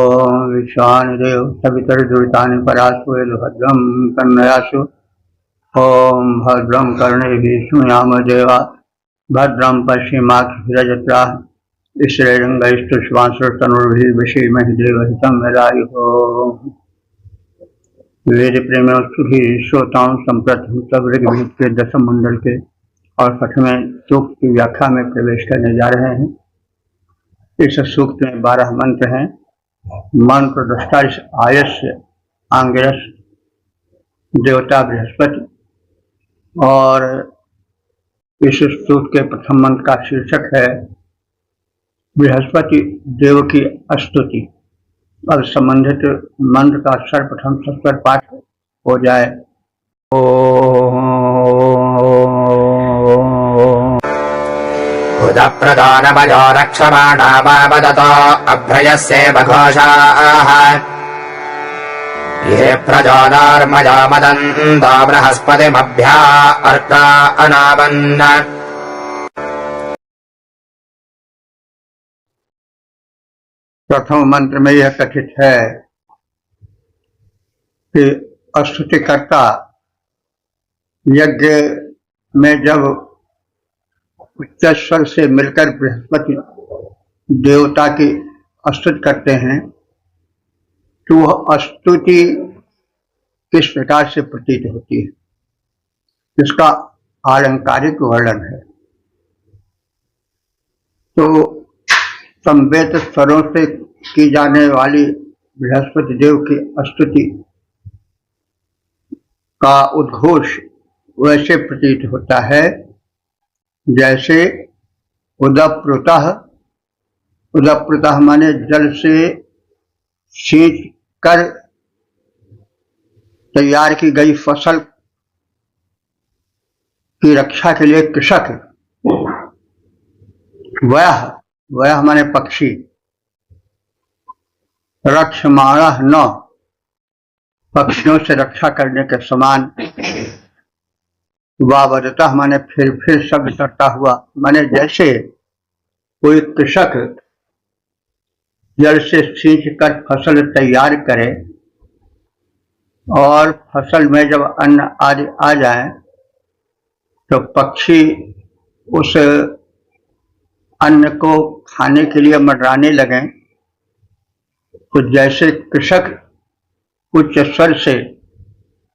ओम विश्वानिदेव सवितर्दुरितानि परास्वेद भद्रं कर्णयासु। ओम भद्रं कर्णेभिः शृणुयाम देवा भद्रं पश्येमाक्षभिर्यजत्राः स्थिरैरङ्गैस्तुष्मांसस्तनूभिः विषीमहि देवहितं यदायुः। वेद प्रेमियों श्रोताओं संप्रथम सब ऋग्वेद के दसम मंडल के और 8वें सूक्त की व्याख्या में प्रवेश करने जा रहे हैं। इस सूक्त में 12 मंत्र हैं। मंत्र दृष्टा आयस्य आंगिरस देवता बृहस्पति, और इस सूक्त के प्रथम मंत्र का शीर्षक है बृहस्पति देव की स्तुति। अब संबंधित मंत्र का सर्वप्रथम सस्वर पाठ हो जाए। उदप्रदानमयो रक्षमाणा वदतो अभ्रयस्येव घोषाः ये प्रजोदार्मयो मदन्तो बृहस्पतिमभ्या अर्का अनावन्न। प्रथम मंत्र में यह कथित है कि स्तुतिकर्ता यज्ञ में जब उच्च स्वर से मिलकर बृहस्पति देवता की स्तुति करते हैं तो वह स्तुति किस प्रकार से प्रतीत होती है, इसका आलंकारिक वर्णन है। तो संवेद स्वरों से की जाने वाली बृहस्पति देव की स्तुति का उद्घोष वैसे प्रतीत होता है जैसे उदप्रुतः। उदप्रुतः माने जल से सींच कर तैयार की गई फसल की रक्षा के लिए कृषक वह माने पक्षी रक्षमाणः न, पक्षियों से रक्षा करने के समान। वावदतः माने फिर शब्द करता हुआ, माने जैसे कोई कृषक जल से सींच कर फसल तैयार करे और फसल में जब अन्न आदि आ जाए तो पक्षी उस अन्न को खाने के लिए मंडराने लगे, तो जैसे कृषक उच्च स्वर से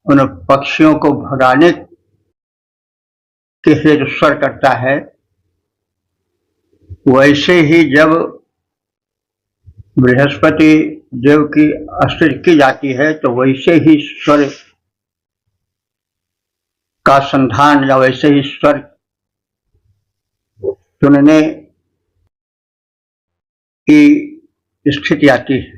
उन पक्षियों को भगाने के हेतु स्वर करता है, वैसे ही जब बृहस्पति देव की स्तुति की जाती है तो वैसे ही स्वर का संधान या वैसे ही स्वर चुनने की स्थिति आती है।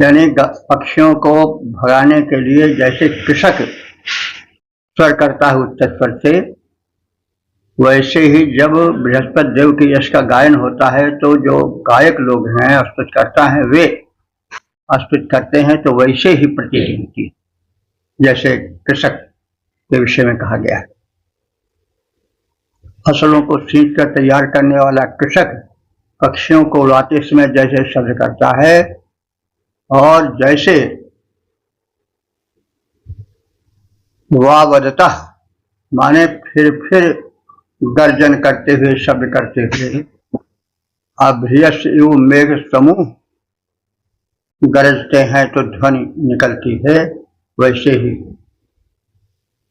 यानी पक्षियों को भगाने के लिए जैसे कृषक स्वर करता है उच्च स्वर से, वैसे ही जब बृहस्पति देव की यश का गायन होता है तो जो गायक लोग हैं स्तुति करता है वे स्तुति करते हैं तो वैसे ही प्रतीति होती है जैसे कृषक के विषय में कहा गया है। फसलों को सींच कर तैयार करने वाला कृषक पक्षियों को उड़ाते समय जैसे शब्द करता है और जैसे वावदतः माने फिर गर्जन करते हुए शब्द करते हुए अभ्रियस एव मेघ समूह गरजते हैं तो ध्वनि निकलती है, वैसे ही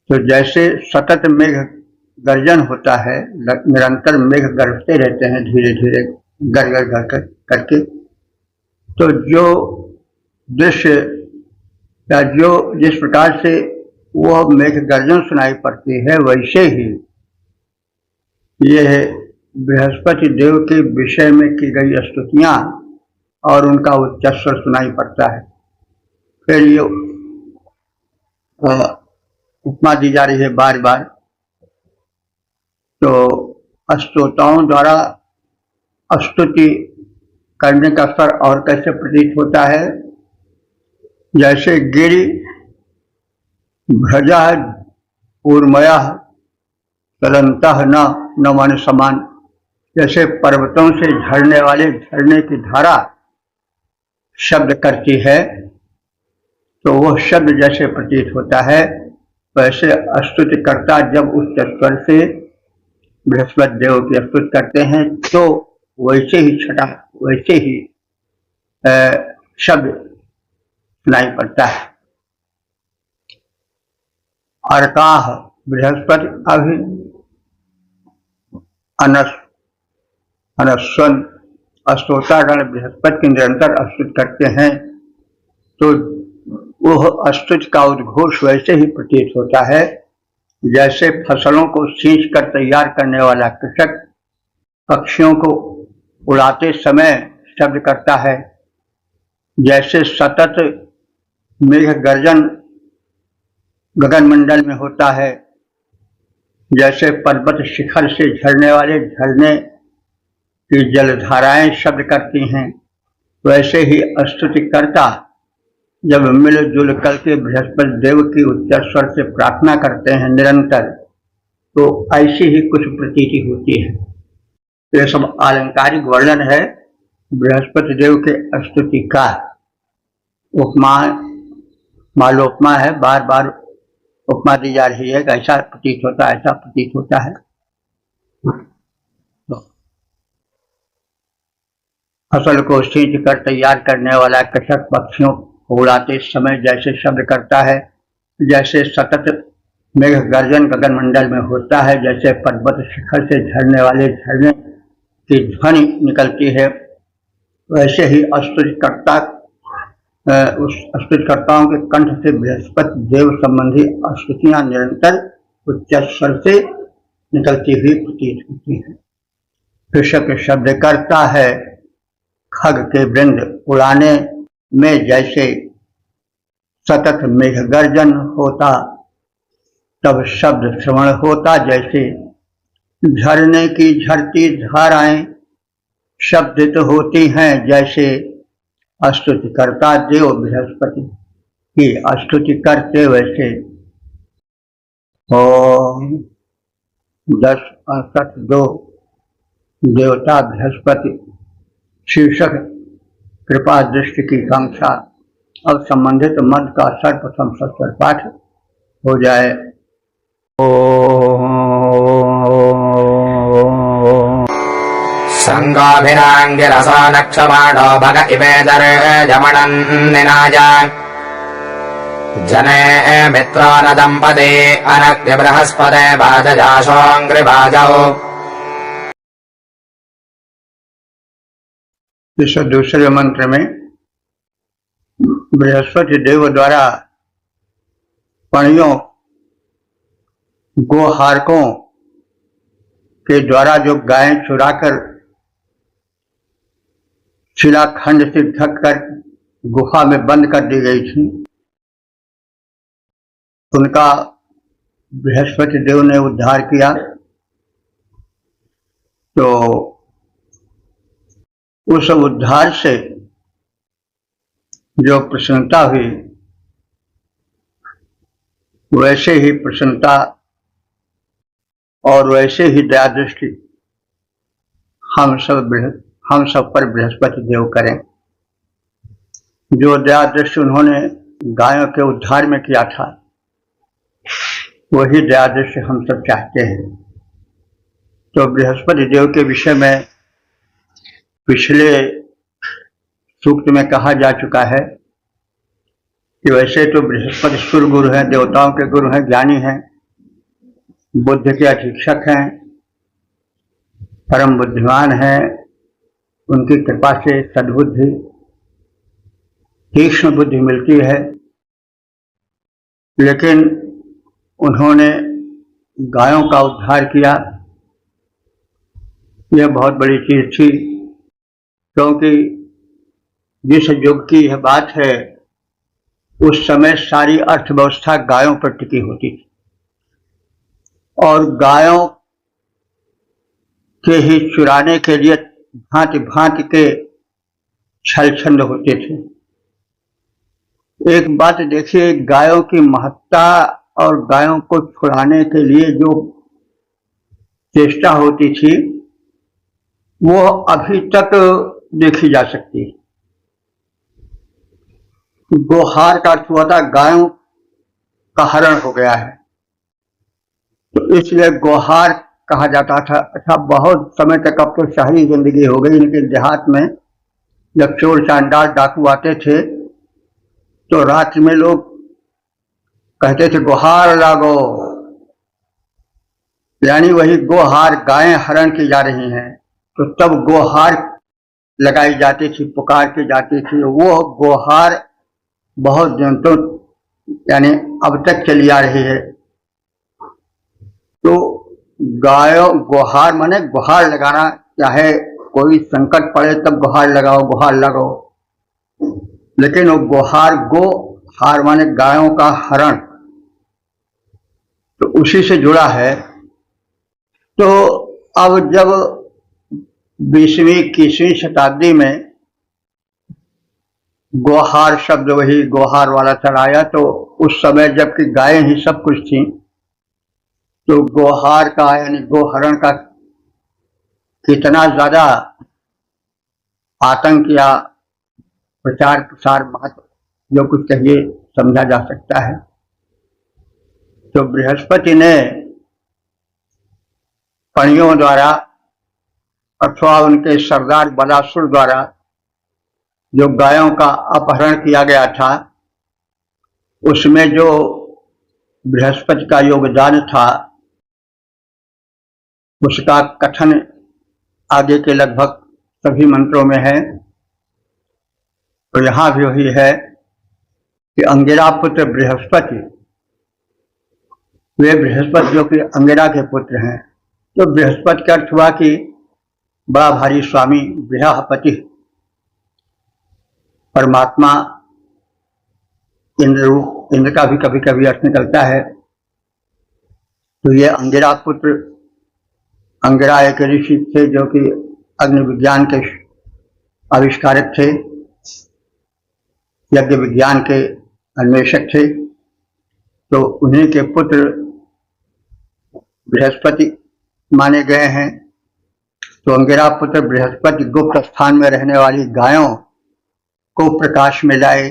तो जैसे सतत मेघ गर्जन होता है, निरंतर मेघ गरजते रहते हैं धीरे धीरे गर करके, तो जो दृश्य या जो जिस प्रकार से वह मेघ गर्जन सुनाई पड़ती है वैसे ही यह बृहस्पति देव के विषय में की गई स्तुतियां और उनका उच्च स्वर सुनाई पड़ता है। फिर ये उपमा दी जा रही है बार बार। तो स्तोताओं द्वारा स्तुति करने का स्वर और कैसे प्रतीत होता है, जैसे गिरि भ्रजा ऊर्मया चलंतः न मन समान, जैसे पर्वतों से झरने वाले झरने की धारा शब्द करती है तो वह शब्द जैसे प्रतीत होता है वैसे स्तुतिकर्ता जब उच्च स्वर से बृहस्पति देव की स्तुति करते हैं तो वैसे ही वैसे ही शब्द सुनाई पड़ता है। अर्काह बृहस्पति अभि अनस्वन स्तोत्रगण बृहस्पति की निरंतर स्तुति करते हैं तो वह स्तुति का उद्घोष वैसे ही प्रतीत होता है जैसे फसलों को सींच कर तैयार करने वाला कृषक पक्षियों को उड़ाते समय शब्द करता है, जैसे सतत मेघ गर्जन गगनमंडल में होता है, जैसे पर्वत शिखर से झरने वाले झरने की जलधाराएं शब्द करती हैं, वैसे ही स्तुतिकर्ता जब मिलजुल करके बृहस्पति देव की उच्च स्वर से प्रार्थना करते हैं निरंतर तो ऐसी ही कुछ प्रतीति होती है। ये सब आलंकारिक वर्णन है बृहस्पति देव के स्तुति का। उपमा मालोपमा है, बार बार उपमा दी जा रही है, ऐसा प्रतीत होता है, ऐसा प्रतीत होता है। फसल को सींच कर तैयार करने वाला कृषक पक्षियों को उड़ाते समय जैसे शब्द करता है, जैसे सतत मेघ गर्जन गगनमंडल में होता है, जैसे पर्वत शिखर से झरने वाले झरने की ध्वनि निकलती है, वैसे ही स्तुतिकर्ताओं के कंठ से बृहस्पति देव संबंधी स्तुतियां निरंतर उच्च स्वर से निकलती हुई प्रतीत होती है। कृषक शब्द करता है खग के वृंद उड़ाने में, जैसे सतत मेघ गर्जन होता तब शब्द श्रवण होता, जैसे झरने की झरती धाराएं शब्दित होती हैं, जैसे स्तुतिकर्ता देव बृहस्पति की स्तुति करते वैसे। ओम 10:2 देवता बृहस्पति शीर्षक कृपा दृष्टि की कांक्षा। अब संबंधित मंत्र का सर्वप्रथम सस्वर पाठ हो जाए। संगाभिरांगिरसा नक्षमाणो भग इवेदर जमणन्निनाय जने मित्रान दंपते अनक्ति बृहस्पते भाजजाशोऽङ्घ्रिभाजौ। इस दूसरे मंत्र में बृहस्पति देव द्वारा पणियों गोहारकों के द्वारा जो गायें चुराकर शिलाखंड से ढककर गुफा में बंद कर दी गई थी, उनका बृहस्पति देव ने उद्धार किया। तो उस उद्धार से जो प्रसन्नता हुई वैसे ही प्रसन्नता और वैसे ही दया दृष्टि हम सब पर बृहस्पति देव करें। जो दया दृष्टि उन्होंने गायों के उद्धार में किया था वही दया दृष्टि हम सब चाहते हैं। तो बृहस्पति देव के विषय में पिछले सूक्त में कहा जा चुका है कि वैसे तो बृहस्पति सूर्य गुरु हैं, देवताओं के गुरु हैं, ज्ञानी हैं, बुद्ध के अधीक्षक हैं, परम बुद्धिमान हैं। उनकी कृपा से सद्बुद्धि तीक्ष्ण बुद्धि मिलती है, लेकिन उन्होंने गायों का उद्धार किया। यह बहुत बड़ी चीज थी, क्योंकि जिस युग की यह बात है उस समय सारी अर्थव्यवस्था गायों पर टिकी होती थी और गायों के ही चुराने के लिए भांति भांति के छल छंद होते थे। एक बात देखिए, गायों की महत्ता और गायों को छुड़ाने के लिए जो चेष्टा होती थी वो अभी तक देखी जा सकती है। गोहार का अर्थ हुआ था गायों का हरण हो गया है, तो इसलिए गोहार कहा जाता था। अच्छा, बहुत समय तक, अब तो शहरी जिंदगी हो गई, लेकिन देहात में जब चोर चांडाल डाकू आते थे तो रात में लोग कहते थे गुहार लागो, यानी वही गोहार, गायें हरण की जा रही हैं, तो तब गोहार लगाई जाती थी, पुकार की जाती थी। वो गोहार बहुत दिनों यानी अब तक चली आ रही है। तो गायों, गुहार माने गुहार लगाना, चाहे कोई संकट पड़े तब गुहार लगाओ, गुहार लगाओ। लेकिन वो गुहार, गो हार माने गायों का हरण, तो उसी से जुड़ा है। तो अब जब 20वीं 21वीं शताब्दी में गोहार शब्द, वही गोहार वाला चलाया, तो उस समय जबकि गायें ही सब कुछ थी, तो गोहार का यानी गोहरण का कितना ज्यादा आतंक या प्रचार प्रसार महत्व जो कुछ कहिए समझा जा सकता है। तो बृहस्पति ने पणियों द्वारा अथवा उनके सरदार बलासुर द्वारा जो गायों का अपहरण किया गया था, उसमें जो बृहस्पति का योगदान था उसका कथन आगे के लगभग सभी मंत्रों में है। तो यहां भी वही है कि अंगिरा पुत्र बृहस्पति, वे बृहस्पति जो कि अंगिरा के पुत्र हैं। तो बृहस्पति का अर्थ हुआ कि बड़ा भारी स्वामी, बृहस्पति, परमात्मा, इंद्र रूप, इंद्र का भी कभी कभी अर्थ निकलता है। तो ये अंगिरा पुत्र, अंगिरा एक ऋषि थे जो कि अग्नि विज्ञान के आविष्कारक थे, यज्ञ विज्ञान के अन्वेषक थे। तो उन्हीं के पुत्र बृहस्पति माने गए हैं। तो अंगिरा पुत्र बृहस्पति गुप्त स्थान में रहने वाली गायों को प्रकाश में लाए,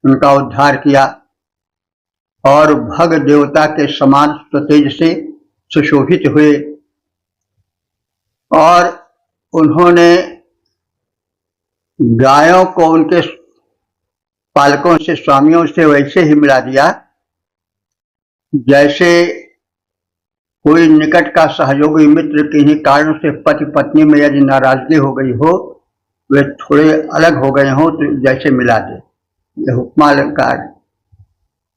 उनका उद्धार किया और भग देवता के समान स्वतेज से सुशोभित हुए। और उन्होंने गायों को उनके पालकों से, स्वामियों से वैसे ही मिला दिया जैसे कोई निकट का सहयोगी मित्र किन्हीं कारण से पति पत्नी में यदि नाराजगी हो गई हो, वे थोड़े अलग हो गए हों, तो जैसे मिला दे। यह उपमा अलंकार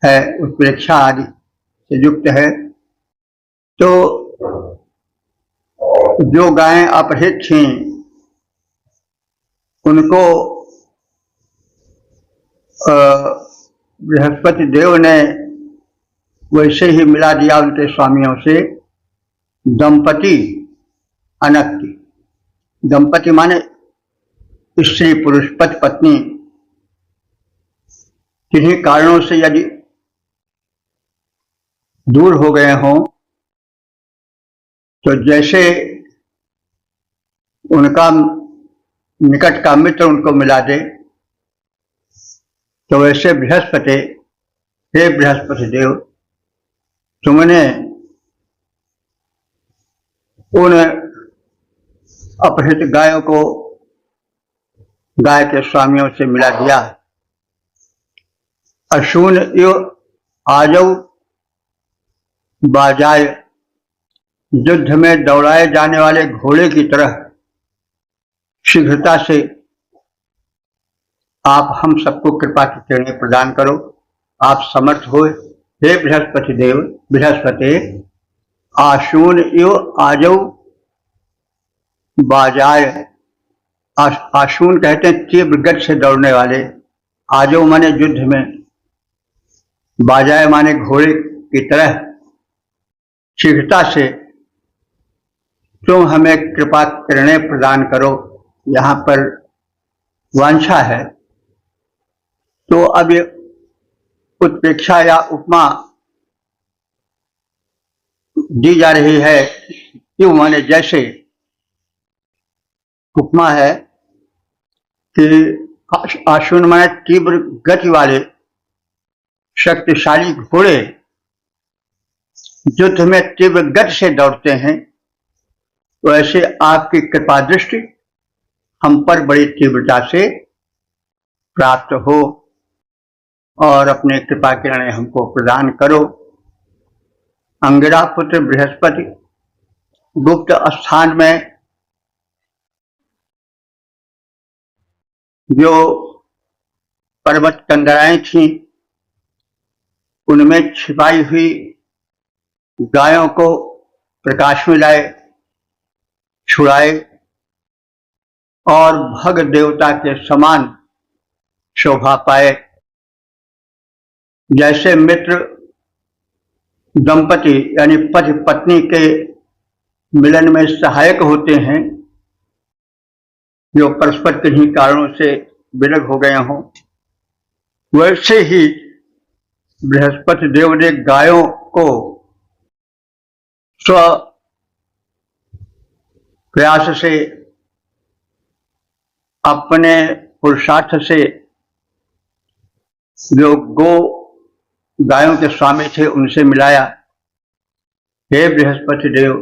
है, उत्प्रेक्षा आदि से युक्त है। तो जो गायें अपहृत थीं उनको बृहस्पति देव ने वैसे ही मिला दिया उनके स्वामियों से। दंपति अनक्ति, दंपति माने स्त्री पुरुष, पति पत्नी, किन्हीं कारणों से यदि दूर हो गए हों, तो जैसे उनका निकट का मित्र उनको मिला दे, तो वैसे बृहस्पति, हे बृहस्पति देव, तुमने उन अपहृत गायों को गाय के स्वामियों से मिला दिया। अशून यो आजौ बाजाय, युद्ध में दौड़ाए जाने वाले घोड़े की तरह शीघ्रता से आप हम सबको कृपा की किरणें प्रदान करो, आप समर्थ हो। हे बृहस्पति देव, बृहस्पति, आशून यो आजौ बाजाय, आशून कहते हैं तीव्र गति से दौड़ने वाले, आजौ माने युद्ध में, बाजाय माने घोड़े की तरह शीघ्रता से तुम हमें कृपा किरणें प्रदान करो। यहाँ पर वांछा है। तो अब ये उत्प्रेक्षा या उपमा दी जा रही है, क्यों माने जैसे। उपमा है कि आशुन माने तीव्र गति वाले शक्तिशाली घोड़े युद्ध में तीव्र गति से दौड़ते हैं, वैसे आपकी कृपा दृष्टि हम पर बड़ी तीव्रता से प्राप्त हो और अपने कृपा किरणें हमको प्रदान करो। अंगिरा पुत्र बृहस्पति गुप्त स्थान में जो पर्वत कंदराएं थीं, उनमें छिपाई हुई गायों को प्रकाश में लाए, छुड़ाए और भग देवता के समान शोभा पाए। जैसे मित्र दंपति यानी पति पत्नी के मिलन में सहायक होते हैं, जो परस्पर किन्हीं कारणों से विलग हो गए हों, वैसे ही बृहस्पति देव ने गायों को स्व प्रयास से, अपने पुरुषार्थ से, जो गो गायों के स्वामी थे उनसे मिलाया। हे बृहस्पति देव,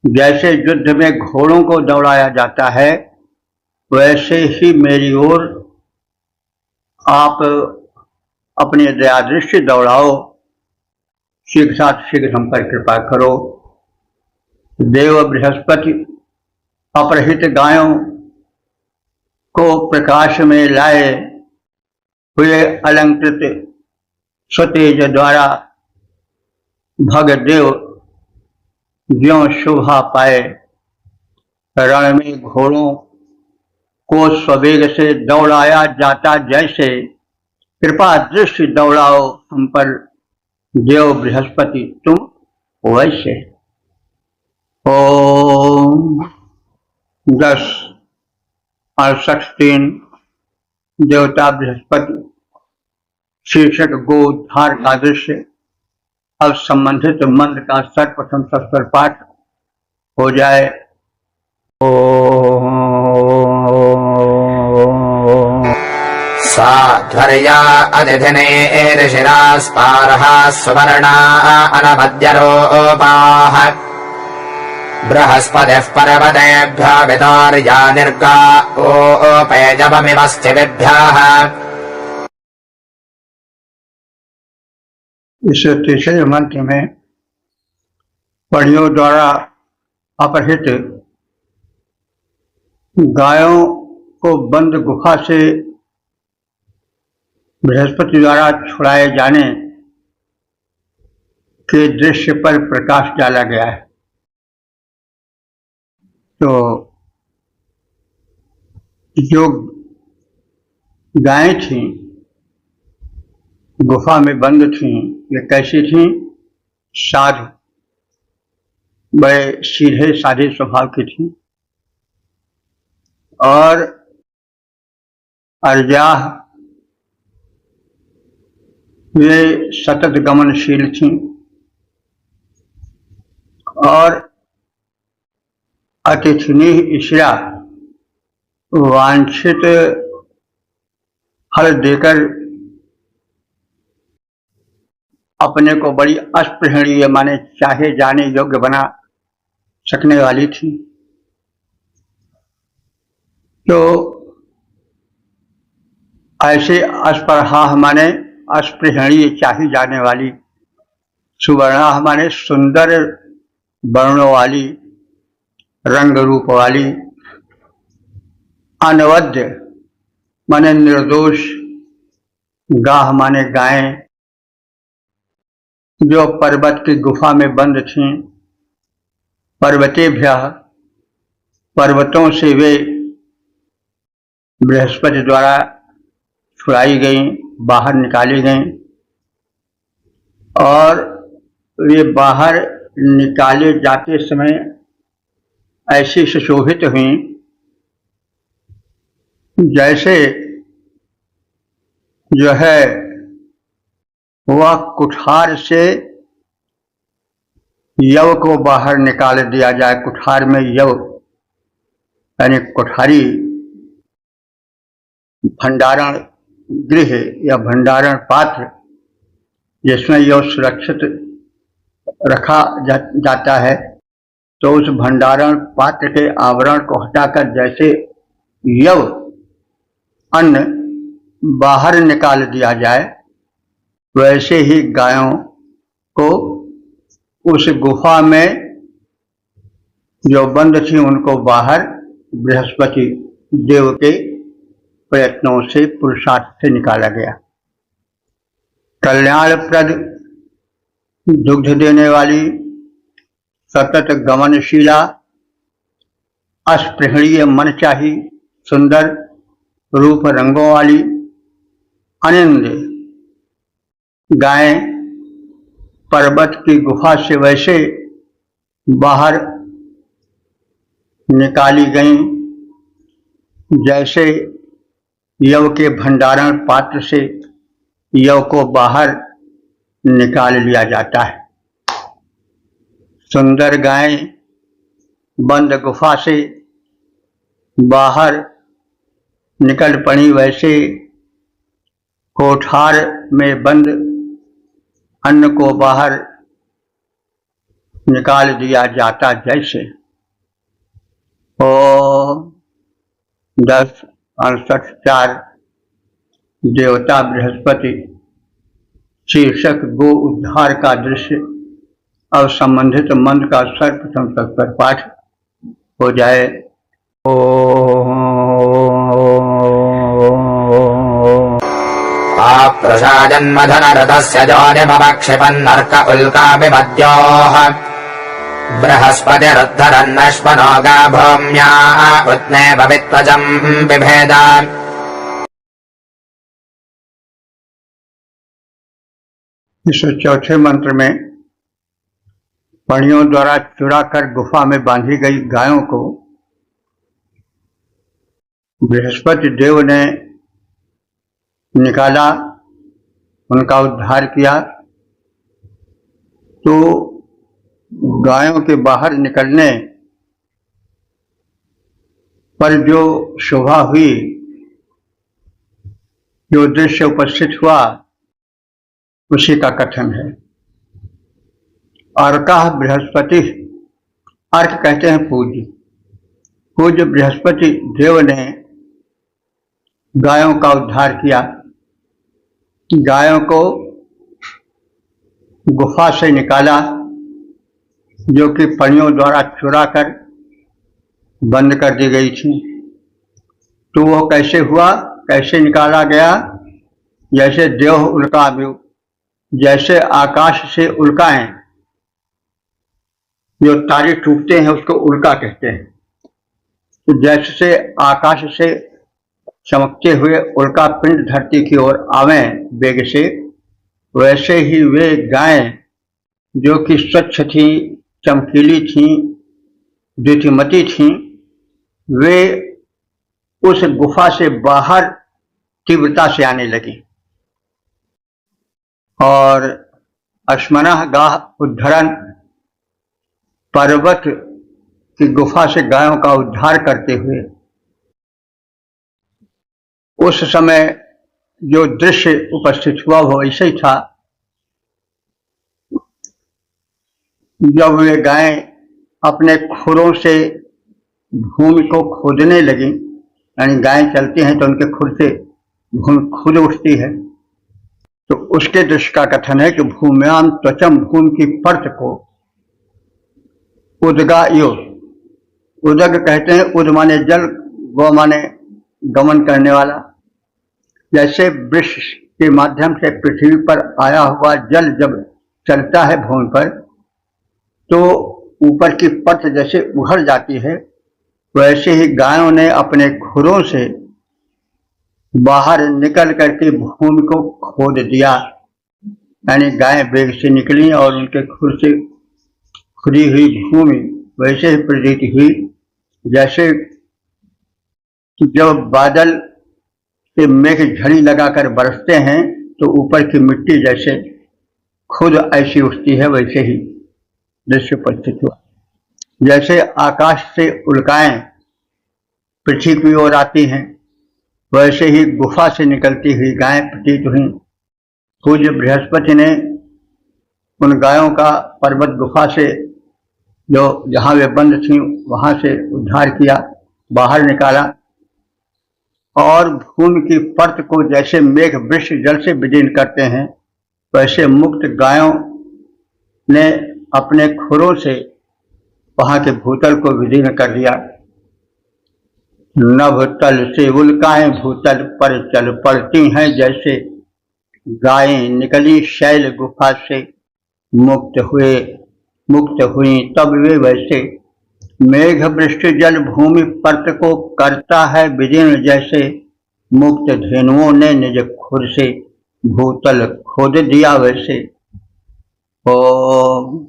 जैसे युद्ध में घोड़ों को दौड़ाया जाता है, वैसे ही मेरी ओर आप अपनी दया दृष्टि दौड़ाओ। शीघ्र हम पर कृपा करो। देव बृहस्पति अपहृत गायों को प्रकाश में लाए हुए अलंकृत स्वतेज द्वारा भग देव ज्यों शोभा पाए, रण में घोड़ों को स्ववेग से दौड़ाया जाता जैसे कृपा दृष्टि दौड़ाओ हम पर देव बृहस्पति तुम वैसे। ओम 10 और 16 देवता बृहस्पति शीर्षक गोउद्धार का दृश्य। अब संबंधित मंत्र का सर्वप्रथम सस्वर पाठ हो जाए। साध्वर्या अतिथिने ऋषिरा स्पारहा सुवर्णा अनभद्यरूपाः बृहस्पतिः पर्वतेभ्यः वितार्या निर्गा ओपेजवमिव स्थितिभ्यः। इस तीसरे मंत्र में पढ़ियों द्वारा अपहृत गायों को बंद गुफा से बृहस्पति द्वारा छुड़ाए जाने के दृश्य पर प्रकाश डाला गया है। तो जो गायें थीं, गुफा में बंद थीं, ये कैसी थीं? साधु, बड़े सीधे साधे स्वभाव की थीं और अर्जाह, वे सतत गमनशील थीं और अतिथिनी ईश्वरा वांछित फल देकर अपने को बड़ी अस्पृहणीय माने चाहे जाने योग्य बना सकने वाली थी। तो ऐसे अस्पृहा माने अस्पृहणीय चाही जाने वाली, सुवर्णा माने सुंदर वर्णों वाली, रंग रूप वाली, अनवद्य माने निर्दोष, गाह माने गायें, जो पर्वत की गुफा में बंद थीं, पर्वतेभ्यः पर्वतों से वे बृहस्पति द्वारा छुड़ाई गईं, बाहर निकाली गईं और वे बाहर निकाले जाते समय ऐसी सुशोभित हुई जैसे जो है वह कुठार से यव को बाहर निकाल दिया जाए। कुठार में यव यानी कुठारी भंडारण गृह या भंडारण पात्र जिसमें यह सुरक्षित रखा जाता है, तो उस भंडारण पात्र के आवरण को हटाकर जैसे यव अन्न बाहर निकाल दिया जाए, वैसे ही गायों को उस गुफा में जो बंद थी उनको बाहर बृहस्पति देव के प्रयत्नों से, पुरुषार्थ से निकाला गया। कल्याणप्रद दुग्ध देने वाली, सतत गमनशीला, अस्पृहणीय मनचाही, सुंदर रूप रंगों वाली अनिंद गायें पर्वत की गुफा से वैसे बाहर निकाली गईं जैसे यव के भंडारण पात्र से यव को बाहर निकाल लिया जाता है। सुंदर गायें बंद गुफा से बाहर निकल पड़ी, वैसे कोठार में बंद अन्न को बाहर निकाल दिया जाता जैसे। 10:68 देवता बृहस्पति शीर्षक गो उद्धार का दृश्य। अब संबंधित मंत्र का सर्वप्रथम तत्पर पाठ हो जाए। प्रसाजन्मधनरथस्य जोनिमवक्षिपन्नर्क उल्काभिमद्योः बृहस्पतिरुद्धरन्नश्वनो गाभूम्या उत्ने भवित्वजम् बिभेद। इस चौथे मंत्र में पणियों द्वारा चुराकर गुफा में बांधी गई गायों को बृहस्पति देव ने निकाला, उनका उद्धार किया। तो गायों के बाहर निकलने पर जो शोभा हुई, जो दृश्य उपस्थित हुआ, उसी का कथन है। अर्कः बृहस्पति, अर्क कहते हैं पूज्य। पूज्य बृहस्पति देव ने गायों का उद्धार किया, गायों को गुफा से निकाला जो कि पणियों द्वारा चुराकर बंद कर दी गई थी। तो वह कैसे हुआ, कैसे निकाला गया? जैसे देव उल्का, जैसे आकाश से उल्काएं, जो तारे टूटते हैं उसको उल्का कहते हैं। तो जैसे आकाश से चमकते हुए उल्का पिंड धरती की ओर आवें वेग से, वैसे ही वे गायें जो कि स्वच्छ थी, चमकीली थी, द्युतिमती थी, वे उस गुफा से बाहर तीव्रता से आने लगी और अश्मनः गाः उद्धरन्, पर्वत की गुफा से गायों का उद्धार करते हुए। उस समय जो दृश्य उपस्थित हुआ वो ऐसे ही था। जब वे गायें अपने खुरों से भूमि को खोदने लगी, यानी गायें चलती हैं तो उनके खुर से भूमि खुद उठती है, तो उसके दृश्य का कथन है कि भूम्याम त्वचम, भूमि की परत को उदगायो, उदग कहते हैं, उद माने जल, गो माने गमन करने वाला। जैसे वृक्ष के माध्यम से पृथ्वी पर आया हुआ जल जब चलता है भूमि पर, तो ऊपर की परत जैसे उभर जाती है, वैसे ही गायों ने अपने खुरों से बाहर निकल करके भूमि को खोद दिया। यानी गायें वेग से निकली और उनके खुर से खुदी हुई भूमि वैसे ही प्रतीत हुई जैसे जब बादल से मेघ झड़ी लगाकर बरसते हैं तो ऊपर की मिट्टी जैसे खुद ऐसी उठती है, वैसे ही दृश्य उपस्थित हुआ। जैसे आकाश से उल्काएं पृथ्वी की ओर आती हैं, वैसे ही गुफा से निकलती हुई गायें प्रतीत हुई। पूज्य बृहस्पति ने उन गायों का पर्वत गुफा से, जो जहां वे बंद थीं, वहां से उद्धार किया, बाहर निकाला और भूमि की परत को जैसे मेघ वृष्टि जल से विदीर्ण करते हैं, वैसे मुक्त गायों ने अपने खुरों से वहां के भूतल को विदीर्ण कर दिया। नभ तल से उल्काएं भूतल पर चल पड़ती हैं, जैसे गायें निकली शैल गुफा से मुक्त हुई, तब वे वैसे मेघ वृष्टि जल भूमि परत को करता है विदीर्ण, जैसे मुक्त धेनुओं ने निज खुर से भूतल खोद दिया वैसे। ओम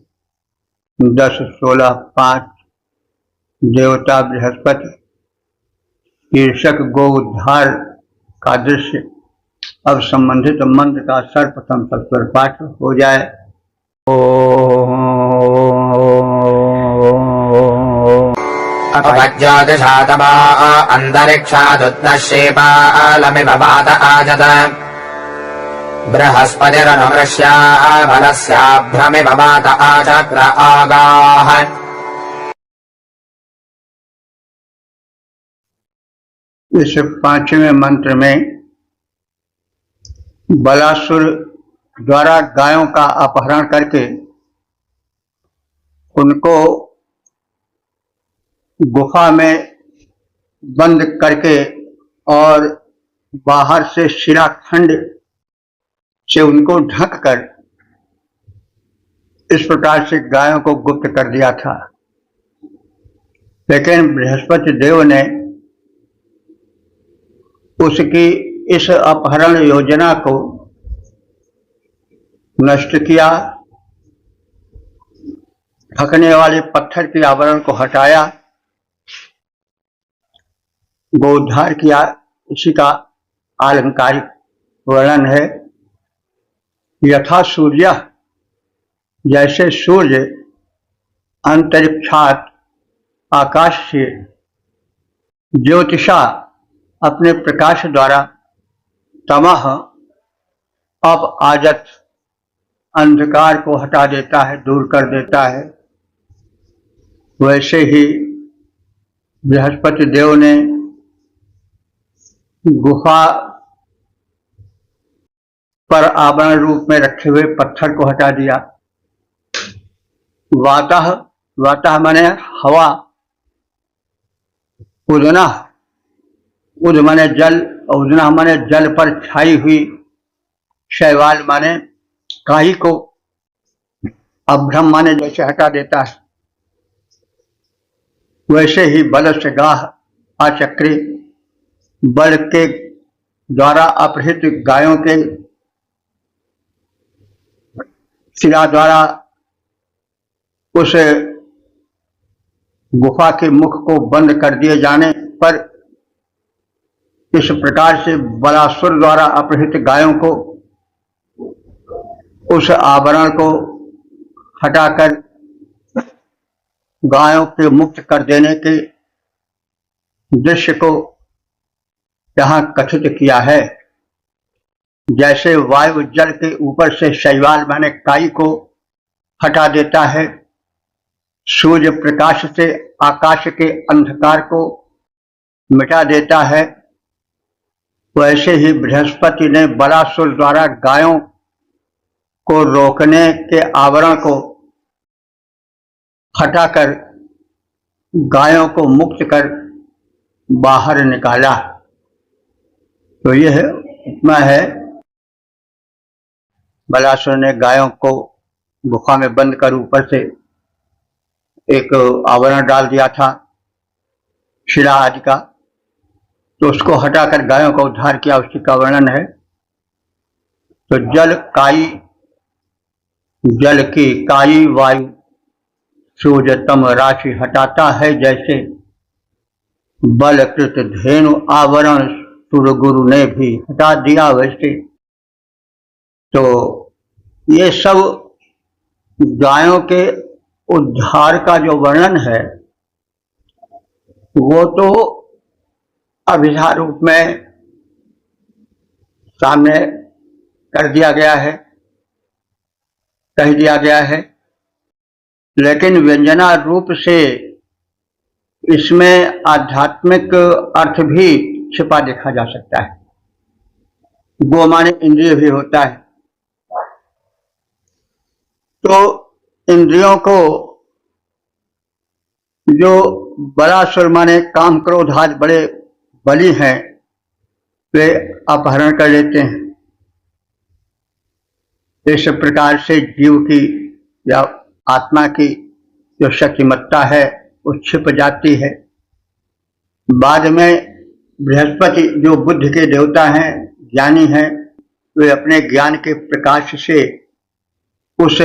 10-16-5 देवता बृहस्पति शीर्षक गो उद्धार का दृश्य। अब संबंधित मंत्र का सर्वप्रथम सत्वर पाठ हो जाए। अपज्योतिषातमा अन्तरिक्षादुत्नश्येपालमिव वात आजत बृहस्पतिरनुमृष्या बलस्याभ्रमिव वात आचक्र आगाः। इस पांचवें मंत्र में बलासुर द्वारा गायों का अपहरण करके उनको गुफा में बंद करके और बाहर से शिलाखंड से उनको ढक कर इस प्रकार से गायों को गुप्त कर दिया था। लेकिन बृहस्पति देव ने उसकी इस अपहरण योजना को नष्ट किया, ढकने वाले पत्थर के आवरण को हटाया, गोउद्धार किया। इसी का आलंकारिक वर्णन है। यथा सूर्य, जैसे सूर्य अंतरिक्षात आकाश से ज्योतिषा अपने प्रकाश द्वारा तमह अब आजत अंधकार को हटा देता है, दूर कर देता है, वैसे ही बृहस्पति देव ने गुफा पर आवरण रूप में रखे हुए पत्थर को हटा दिया। वातः, वातः माने हवा, उदना, उद माने जल, उदना माने जल पर छाई हुई, शैवाल माने काई को, अभ्रम माने जैसे हटा देता है, वैसे ही बल से गाह आचक्री, बल के द्वारा अपहृत गायों के शिला द्वारा उस गुफा के मुख को बंद कर दिए जाने पर इस प्रकार से बलासुर द्वारा अपहृत गायों को उस आवरण को हटाकर गायों के मुक्त कर देने के दृश्य को यहाँ कथित किया है। जैसे वायु जल के ऊपर से शैवाल माने काई को हटा देता है, सूर्य प्रकाश से आकाश के अंधकार को मिटा देता है, वैसे ही बृहस्पति ने बलासुर द्वारा गायों को रोकने के आवरण को हटाकर गायों को मुक्त कर बाहर निकाला। तो यह उपमा है। बलासुर ने गायों को गुफा में बंद कर ऊपर से एक आवरण डाल दिया था शिला आदि का, तो उसको हटाकर गायों का उद्धार किया, उसी का वर्णन है। तो जल काई, जल की काई वायु सूर्य तम राशि हटाता है, जैसे बलकृत धेनु आवरण सूर्य गुरु ने भी हटा दिया, वैसे। तो ये सब गायों के उद्धार का जो वर्णन है वो तो अभिधा रूप में सामने कर दिया गया है, कह दिया गया है, लेकिन व्यंजना रूप से इसमें आध्यात्मिक अर्थ भी छिपा देखा जा सकता है। गो माने इंद्रिय भी होता है, तो इंद्रियों को जो बलासुर माने काम क्रोध आदि बड़े बली हैं, वे अपहरण कर लेते हैं। इस प्रकार से जीव की या आत्मा की जो शक्तिमत्ता है वो छिप जाती है। बाद में बृहस्पति जो बुद्धि के देवता हैं, ज्ञानी हैं, वे अपने ज्ञान के प्रकाश से उस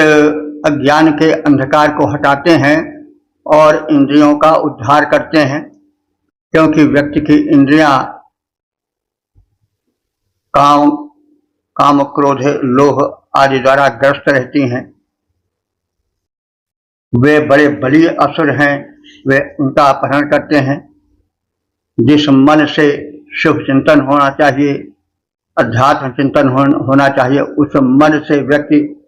अज्ञान के अंधकार को हटाते हैं और इंद्रियों का उद्धार करते हैं, क्योंकि व्यक्ति की इंद्रियां काम क्रोध लोभ आदि द्वारा ग्रस्त रहती हैं। वे बड़े बली असुर हैं, वे उनका अपहरण करते हैं। जिस मन से शुभ चिंतन होना चाहिए, अध्यात्म चिंतन होना चाहिए, उस मन से व्यक्ति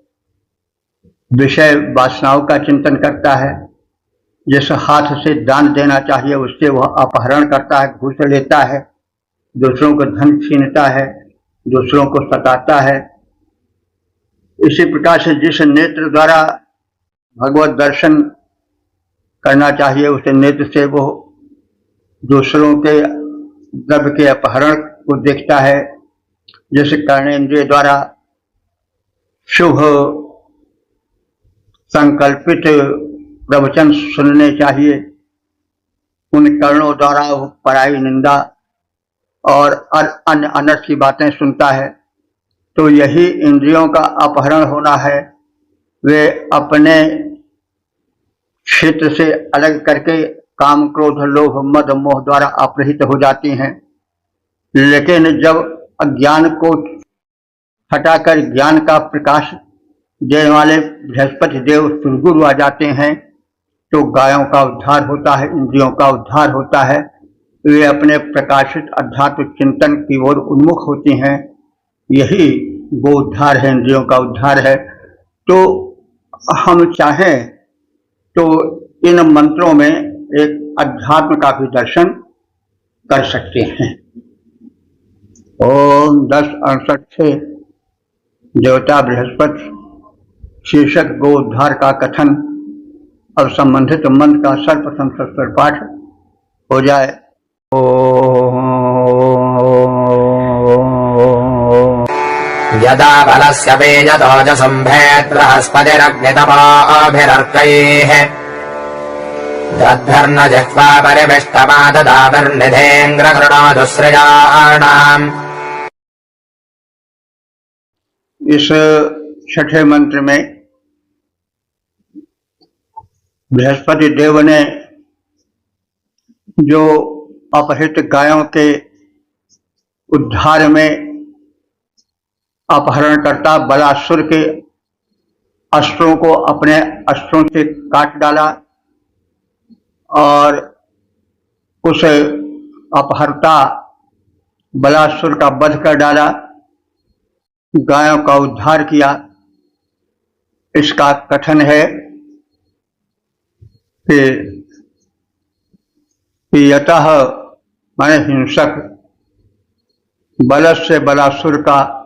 विषय वासनाओं का चिंतन करता है। जिस हाथ से दान देना चाहिए उससे वह अपहरण करता है, घूस लेता है, दूसरों को धन छीनता है, दूसरों को सताता है। इसी प्रकार से जिस नेत्र द्वारा भगवत दर्शन करना चाहिए, उस नेत्र से वो दूसरों के द्रव्य के अपहरण को देखता है। जैसे कर्णेंद्रिय द्वारा शुभ संकल्पित प्रवचन सुनने चाहिए, उन कर्णों द्वारा वो पराई निंदा और अन्य अनर्थ की बातें सुनता है। तो यही इंद्रियों का अपहरण होना है। वे अपने क्षेत्र से अलग करके काम क्रोध लोभ मद मोह द्वारा अपहृत हो जाती हैं। लेकिन जब अज्ञान को हटाकर ज्ञान का प्रकाश देने वाले बृहस्पति देव सुरगुरु आ जाते हैं, तो गायों का उद्धार होता है, इंद्रियों का उद्धार होता है। वे अपने प्रकाशित अध्यात्म चिंतन की ओर उन्मुख होती हैं। यही वो उद्धार है, इंद्रियों का उद्धार है। तो हम चाहें तो इन मंत्रों में एक अध्यात्म का भी दर्शन कर सकते हैं। ओम 10:68 से देवता बृहस्पति शीर्षक गो उद्धार का कथन और संबंधित मंत्र का सर्वप्रथम सस्वर पाठ हो जाए। यदा बलस्य वेजतोजसंभेत् बृहस्पतिरग्नितपाभिरर्कैः दद्धर्न जिह्वा परिविष्टपाददाभिर्निधेन्द्रकृणादुसृजाणाम्। इस छठे मंत्र में बृहस्पति देव ने जो अपहृत गायों के उद्धार में अपहरणकर्ता बलासुर के अस्त्रों को अपने अस्त्रों से काट डाला और उस अपहर्ता बलासुर का वध कर डाला, गायों का उद्धार किया। इसका कथन है कि यतः माने हिंसक बलस से बलासुर का,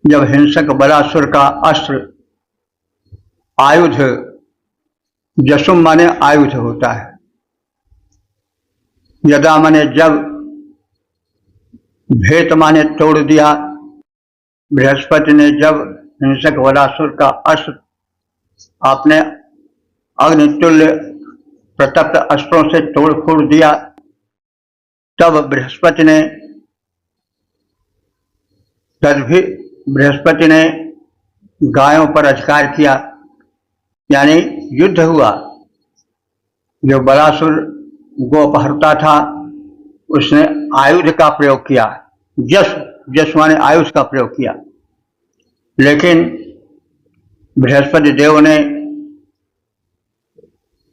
जब हिंसक बलासुर का अस्त्र आयुध, जसुम माने आयुध होता है, यदा माने जब, भेत माने तोड़ दिया। बृहस्पति ने जब हिंसक बलासुर का अस्त्र आपने अग्नितुल्य प्रतप्त अस्त्रों से तोड़ फोड़ दिया, तब बृहस्पति ने गायों पर अधिकार किया, यानी युद्ध हुआ। जो बलासुर गो अपहर्ता था उसने आयुध का प्रयोग किया, जस माने आयुध का प्रयोग किया। लेकिन बृहस्पति देव ने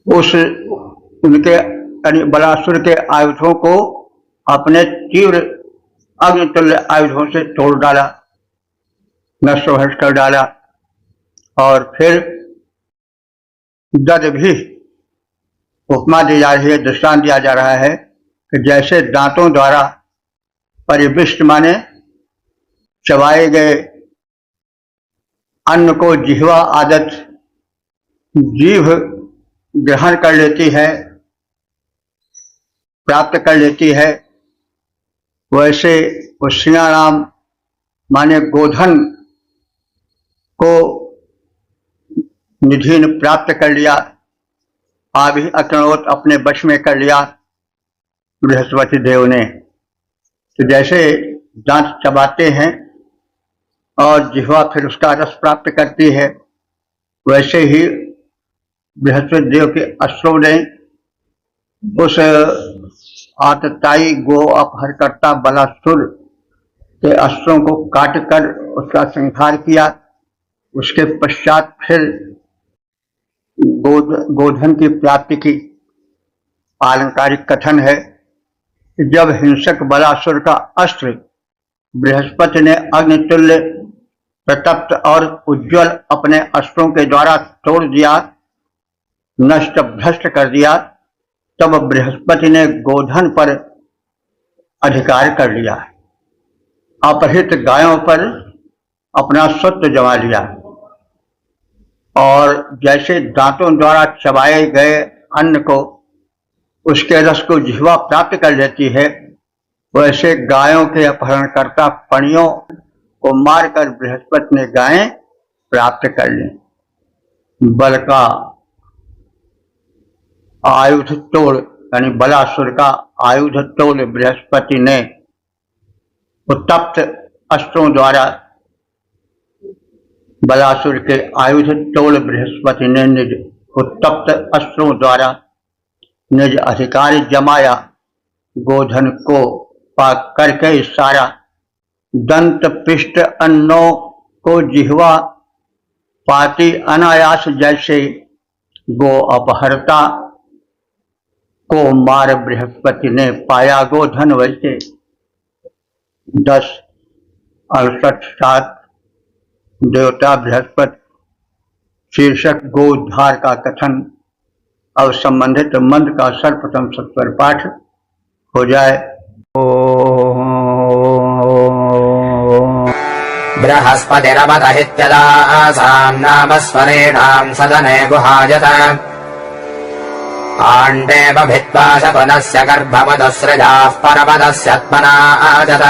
उनके बलासुर के आयुधों को अपने तीव्र अग्नितुल्य आयुधों से तोड़ डाला, नष्ट भ्रष्ट कर डाला। और फिर दद भी उपमा दी जा रही है, दृष्टांत दिया जा रहा है कि जैसे दांतों द्वारा परिविष्ट माने चबाए गए अन्न को जिह्वा आदत जीभ ग्रहण कर लेती है, प्राप्त कर लेती है, वैसे उस श्रीराम माने गोधन को निधि ने प्राप्त कर लिया, आभि अतनोत अपने वश में कर लिया बृहस्पति देव ने। तो जैसे दांत चबाते हैं और जिह्वा फिर उसका रस प्राप्त करती है, वैसे ही बृहस्पति देव के अस्त्रों ने उस आतताई गो अपहरणकर्ता बलासुर के अस्त्रों को काट कर उसका संहार किया। उसके पश्चात फिर गोधन की प्राप्ति की आलंकारिक कथन है। जब हिंसक बलासुर का अस्त्र बृहस्पति ने अग्नितुल्य प्रतप्त और उज्ज्वल अपने अस्त्रों के द्वारा तोड़ दिया, नष्ट भ्रष्ट कर दिया, तब बृहस्पति ने गोधन पर अधिकार कर लिया, अपहृत गायों पर अपना स्वत्व जमा लिया। और जैसे दांतों द्वारा चबाए गए अन्न को उसके रस को जिह्वा प्राप्त कर लेती है, वैसे गायों के अपहरणकर्ता पणियों को मारकर बृहस्पति ने गायें प्राप्त कर ली। बल का आयुध तोड़ यानी बलासुर का आयुध तोड़ बृहस्पति ने उत्तप्त अस्त्रों द्वारा, बलासुर के आयुध तोड़ बृहस्पति ने निज उत्तप्त अस्त्रों द्वारा निज अधिकार जमाया। गोधन को पाक करके सारा दंत पिष्ट अन्नों को जिह्वा पाती अनायास, जैसे गो अपहरता को मार बृहस्पति ने पाया गोधन, वैसे 10 68 7 देवता बृहस्पति शीर्षक गोउद्धार का कथन। अब संबंधित मंत्र का सर्वप्रथम सत्वर पाठ हो जाए। बृहस्पतिरवदहित्यदासाम् नामस्वरेणाम् सदने गुहायत आण्डेव भित्वा शकुनस्य गर्भवदसृजाः परपदस्यत्मनाजत।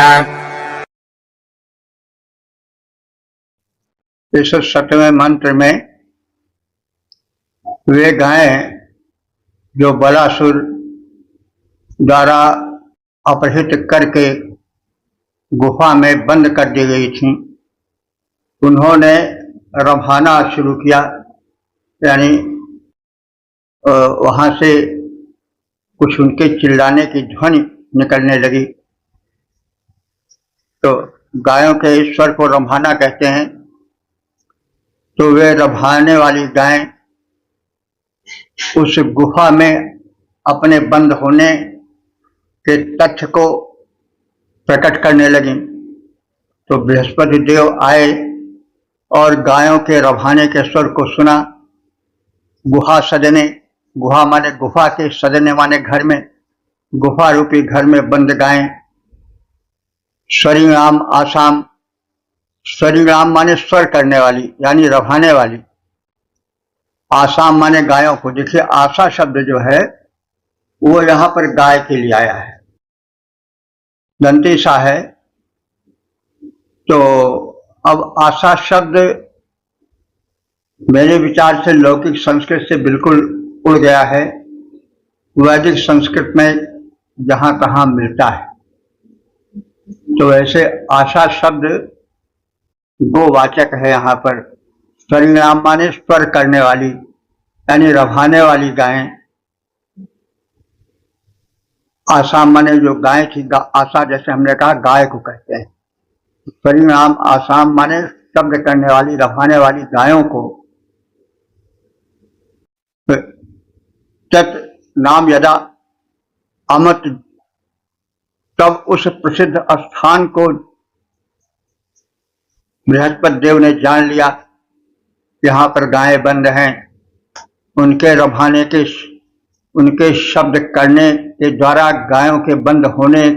इस 7वें मंत्र में वे गायें जो बलासुर द्वारा अपहृत करके गुफा में बंद कर दी गई थी, उन्होंने रभाना शुरू किया, यानी वहां से कुछ उनके चिल्लाने की ध्वनि निकलने लगी। तो गायों के ईश्वर को रभाना कहते हैं। तो वे रभाने वाली गायें उस गुफा में अपने बंद होने के तथ्य को प्रकट करने लगी। तो बृहस्पति देव आए और गायों के रभाने के स्वर को सुना। गुहा सदने, गुहा माने गुफा के, सदने माने घर में, गुफा रूपी घर में बंद गायें स्वरिणाम आसाम, स्वरिणाम माने स्वर करने वाली यानी रभाने वाली, आसाम माने गायों को। देखिए आशा शब्द जो है वो यहां पर गाय के लिए आया है, दंतीसा है। तो अब आशा शब्द मेरे विचार से लौकिक संस्कृत से बिल्कुल उड़ गया है, वैदिक संस्कृत में जहां तहां मिलता है। तो ऐसे आशा शब्द गोवाचक है यहाँ पर। स्वरिणाम माने स्वर करने वाली यानी रभाने वाली गायें। आसाम माने जो गाय थी, आशा जैसे हमने कहा गाय को कहते हैं। स्वरिणाम आसाम माने शब्द करने वाली, रभाने वाली गायों को। तत् नाम यदा अमत तब उस प्रसिद्ध स्थान को बृहस्पति देव ने जान लिया, यहाँ पर गायें बंद हैं। उनके रभाने के, उनके शब्द करने के द्वारा गायों के बंद होने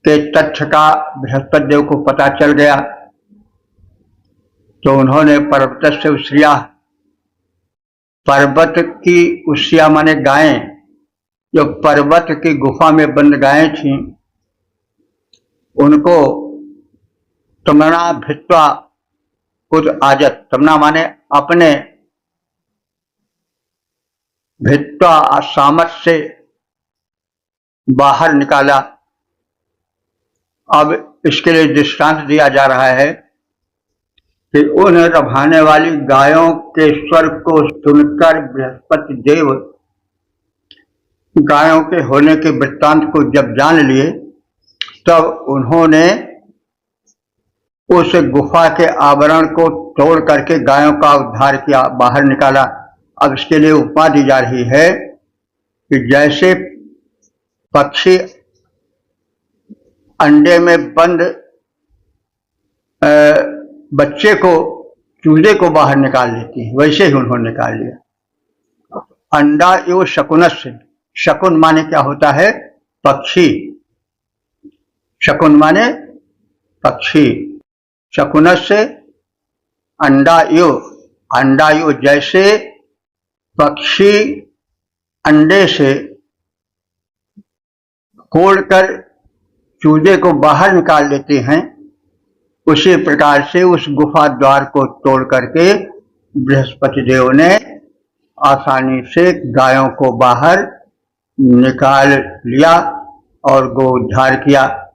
के तथ्य का बृहस्पति देव को पता चल गया। तो उन्होंने पर्वत से उसिया, पर्वत की उसिया माने गायें, जो पर्वत की गुफा में बंद गायें थीं, उनको तमना भित्वा उद आजत, तमना माने अपने, भित्वा सामर्थ से बाहर निकाला। अब इसके लिए दृष्टांत दिया जा रहा है कि उन रभाने वाली गायों के स्वर को सुनकर बृहस्पति देव गायों के होने के वृत्तांत को जब जान लिए, तब उन्होंने उस गुफा के आवरण को तोड़ करके गायों का उद्धार किया, बाहर निकाला। अब इसके लिए उपमा दी जा रही है कि जैसे पक्षी अंडे में बंद बच्चे को, चूजे को बाहर निकाल लेती है, वैसे ही उन्होंने निकाल लिया। अंडा एवं शकुनस्य, शकुन माने क्या होता है? पक्षी। शकुन माने पक्षी। शकुनस्य अंडा एव, अंडा एव, जैसे पक्षी अंडे से खोलकर चूजे को बाहर निकाल लेते हैं, उसी प्रकार से उस गुफा द्वार को तोड़ करके बृहस्पति देव ने आसानी से गायों को बाहर निकाल लिया और गो उद्धार किया।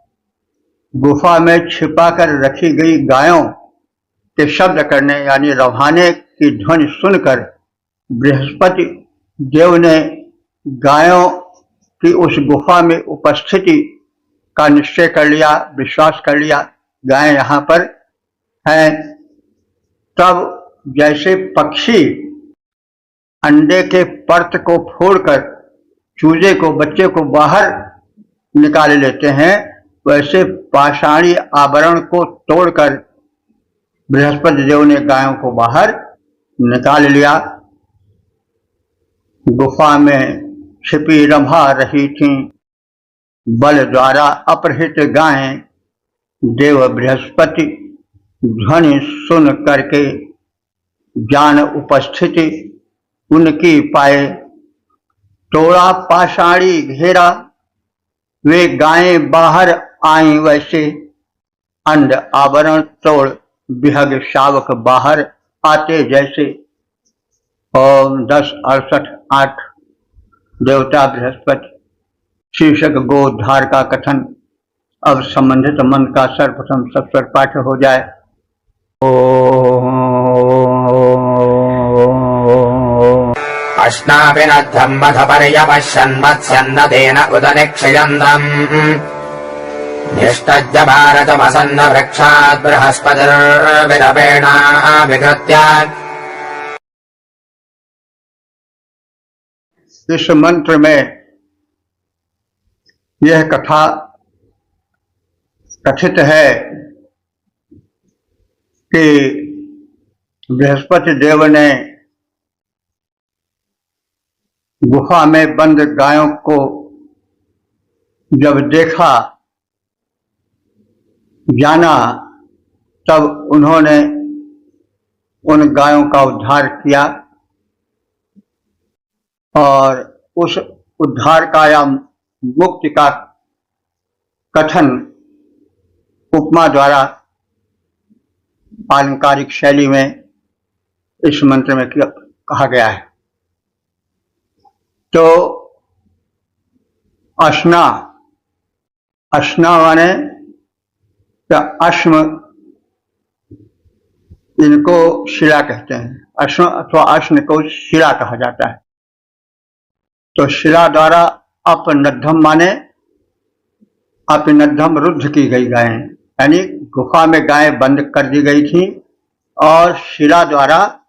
गुफा में छिपाकर रखी गई गायों के शब्द करने यानी रभाने की ध्वनि सुनकर बृहस्पति देव ने गायों की उस गुफा में उपस्थिति का निश्चय कर लिया, विश्वास कर लिया, गायें यहाँ पर हैं। तब जैसे पक्षी अंडे के पर्त को फोड़कर चूजे को, बच्चे को बाहर निकाल लेते हैं, वैसे पाषाणी आवरण को तोड़कर बृहस्पति देव ने गायों को बाहर निकाल लिया। गुफा में छिपी रंभा रही थी, बल द्वारा अपहृत गायें देव बृहस्पति ध्वनि सुन करके जान उपस्थिति उनकी पाए, तोड़ा पाषाणी घेरा, वे गायें बाहर आई वैसे अंड आवरण तोड़ विहग शावक बाहर आते जैसे। ओम 10:68 देवता बृहस्पति शीर्षक गोद्धार का कथन। अब संबंधित मंत्र का सर्वप्रथम सत्वर पाठ हो जाए। अश्नाभिनद्धम् मधपर्यपश्यन् मत्स्यन्नदेन उदनिक्षयन्तम् निष्टज्य भारतमसन्न वृक्षात् बृहस्पतिर्विरपेणाभिकृत्य। इस मंत्र में यह कथा कथित है कि बृहस्पति देव ने गुफा में बंद गायों को जब देखा, जाना, तब उन्होंने उन गायों का उद्धार किया और उस उद्धार का या मुक्ति का कथन उपमा द्वारा अलंकारिक शैली में इस मंत्र में कहा गया है। तो अश्ना, अश्ना माने या अश्म, इनको शिला कहते हैं। अश्म अथवा अश्न को शिला कहा जाता है। तो शिला द्वारा अपनद्धम माने अपनद्धम रुद्ध की गई गायें, यानी गुफा में गायें बंद कर दी गई थी और शिला द्वारा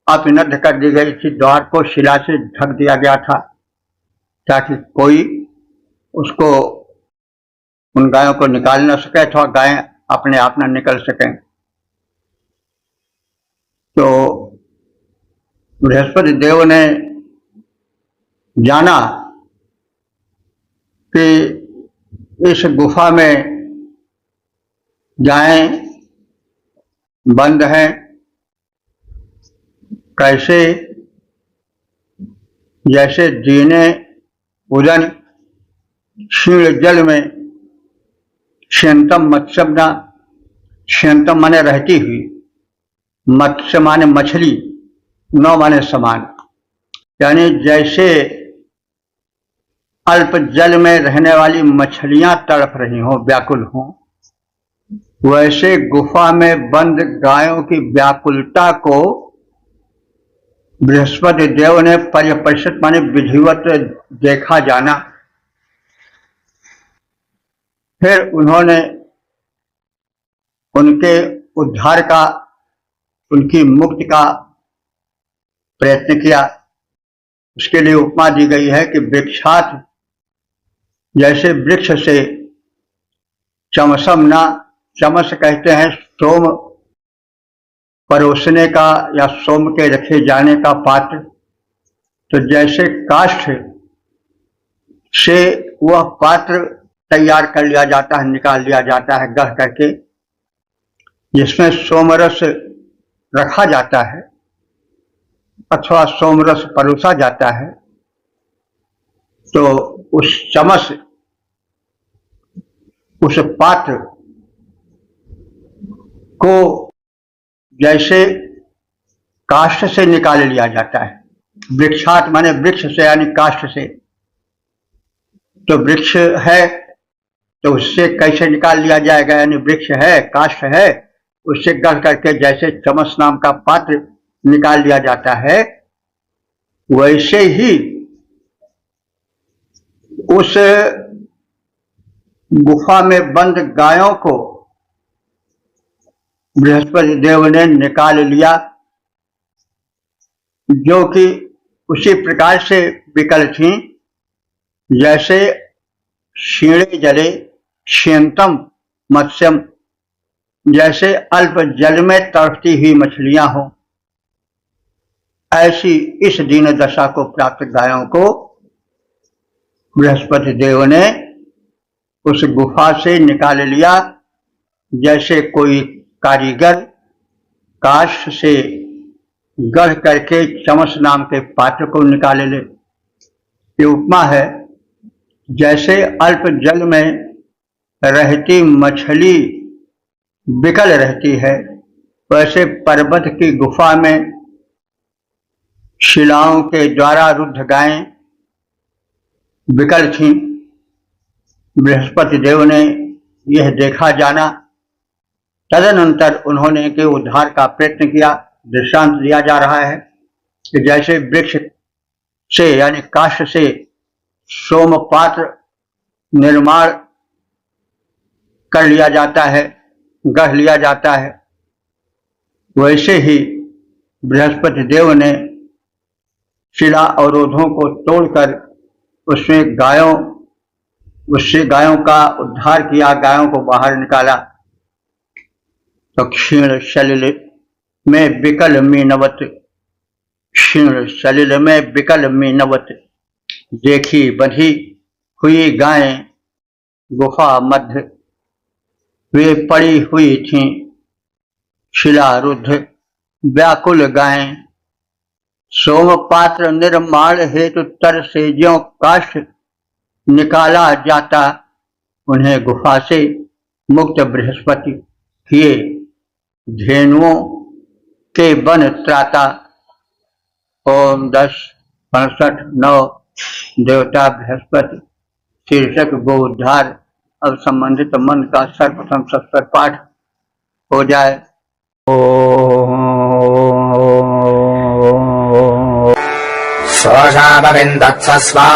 अपनद्ध कर दी गई थी। द्वार को शिला से ढक दिया गया था ताकि कोई उसको उन गायों को निकाल न सके अथवा गायें अपने आप न निकल सकें। तो बृहस्पति देव ने जाना कि इस गुफा में गायें बंद हैं, कैसे जैसे दीने उदन क्षीण जल में श्यंतम मत्स्यम्ना, श्यंतम माने रहती हुई, मत्स्य माने मछली, नौ माने समान, यानी जैसे अल्प जल में रहने वाली मछलियां तड़प रही हों, व्याकुल हों, वैसे गुफा में बंद गायों की व्याकुलता को बृहस्पति देव ने पर्यपश्यत माने विधिवत देखा जाना। फिर उन्होंने उनके उद्धार का, उनकी मुक्ति का प्रयत्न किया। उसके लिए उपमा दी गई है कि वृक्षात जैसे वृक्ष से चमसम ना, चमस कहते हैं सोम परोसने का या सोम के रखे जाने का पात्र, तो जैसे काष्ठ से वह पात्र तैयार कर लिया जाता है, निकाल लिया जाता है गह करके, जिसमें सोमरस रखा जाता है अथवा सोमरस परोसा जाता है, तो उस चमस, उस पात्र को जैसे काष्ठ से निकाल लिया जाता है। वृक्षात माने वृक्ष से यानी काष्ठ से, तो वृक्ष है तो उससे कैसे निकाल लिया जाएगा, यानी वृक्ष है, काष्ठ है, उससे गढ़ करके जैसे चमस नाम का पात्र निकाल लिया जाता है, वैसे ही उस गुफा में बंद गायों को बृहस्पति देव ने निकाल लिया, जो कि उसी प्रकार से विकल थी जैसे क्षीणे जले श्यंतम मत्स्यम, जैसे अल्प जल में तड़पती हुई मछलियां हो, ऐसी इस दीन दशा को प्राप्त गायों को बृहस्पति देव ने उस गुफा से निकाल लिया, जैसे कोई कारीगर काष्ठ से गढ़ करके चमस नाम के पात्र को निकाले ले। ये उपमा है, जैसे अल्प जल में रहती मछली विकल रहती है, वैसे पर्वत की गुफा में शिलाओं के द्वारा रुद्ध गायें विकल थीं। बृहस्पति देव ने यह देखा जाना, तदनंतर उन्होंने के उद्धार का प्रयत्न किया। दृष्टांत दिया जा रहा है कि जैसे वृक्ष से यानी काष्ठ से सोमपात्र निर्माण कर लिया जाता है, गढ़ लिया जाता है, वैसे ही बृहस्पति देव ने शिला अवरोधों को तोड़कर उससे गायों का उद्धार किया, गायों को बाहर निकाला। तो क्षीण सलिल में विकल मीनवत, क्षीण सलिल में विकल मीनवत, देखी बंधी हुई गायें गुफा मध्य, वे पड़ी हुई थीं शिलारुद्ध व्याकुल गायें। सोमपात्र निर्माण हेतु तर से ज्यों काष्ठ निकाला जाता, उन्हें गुफा से मुक्त बृहस्पति किए धेनुओं के बन त्राता। ओम 10:65:9 देवता बृहस्पति शीर्षक गो उद्धार। अब संबंधित मन का सर्वप्रथम सत्तर पाठ हो जाए। सोषापविन्दत्सस्वा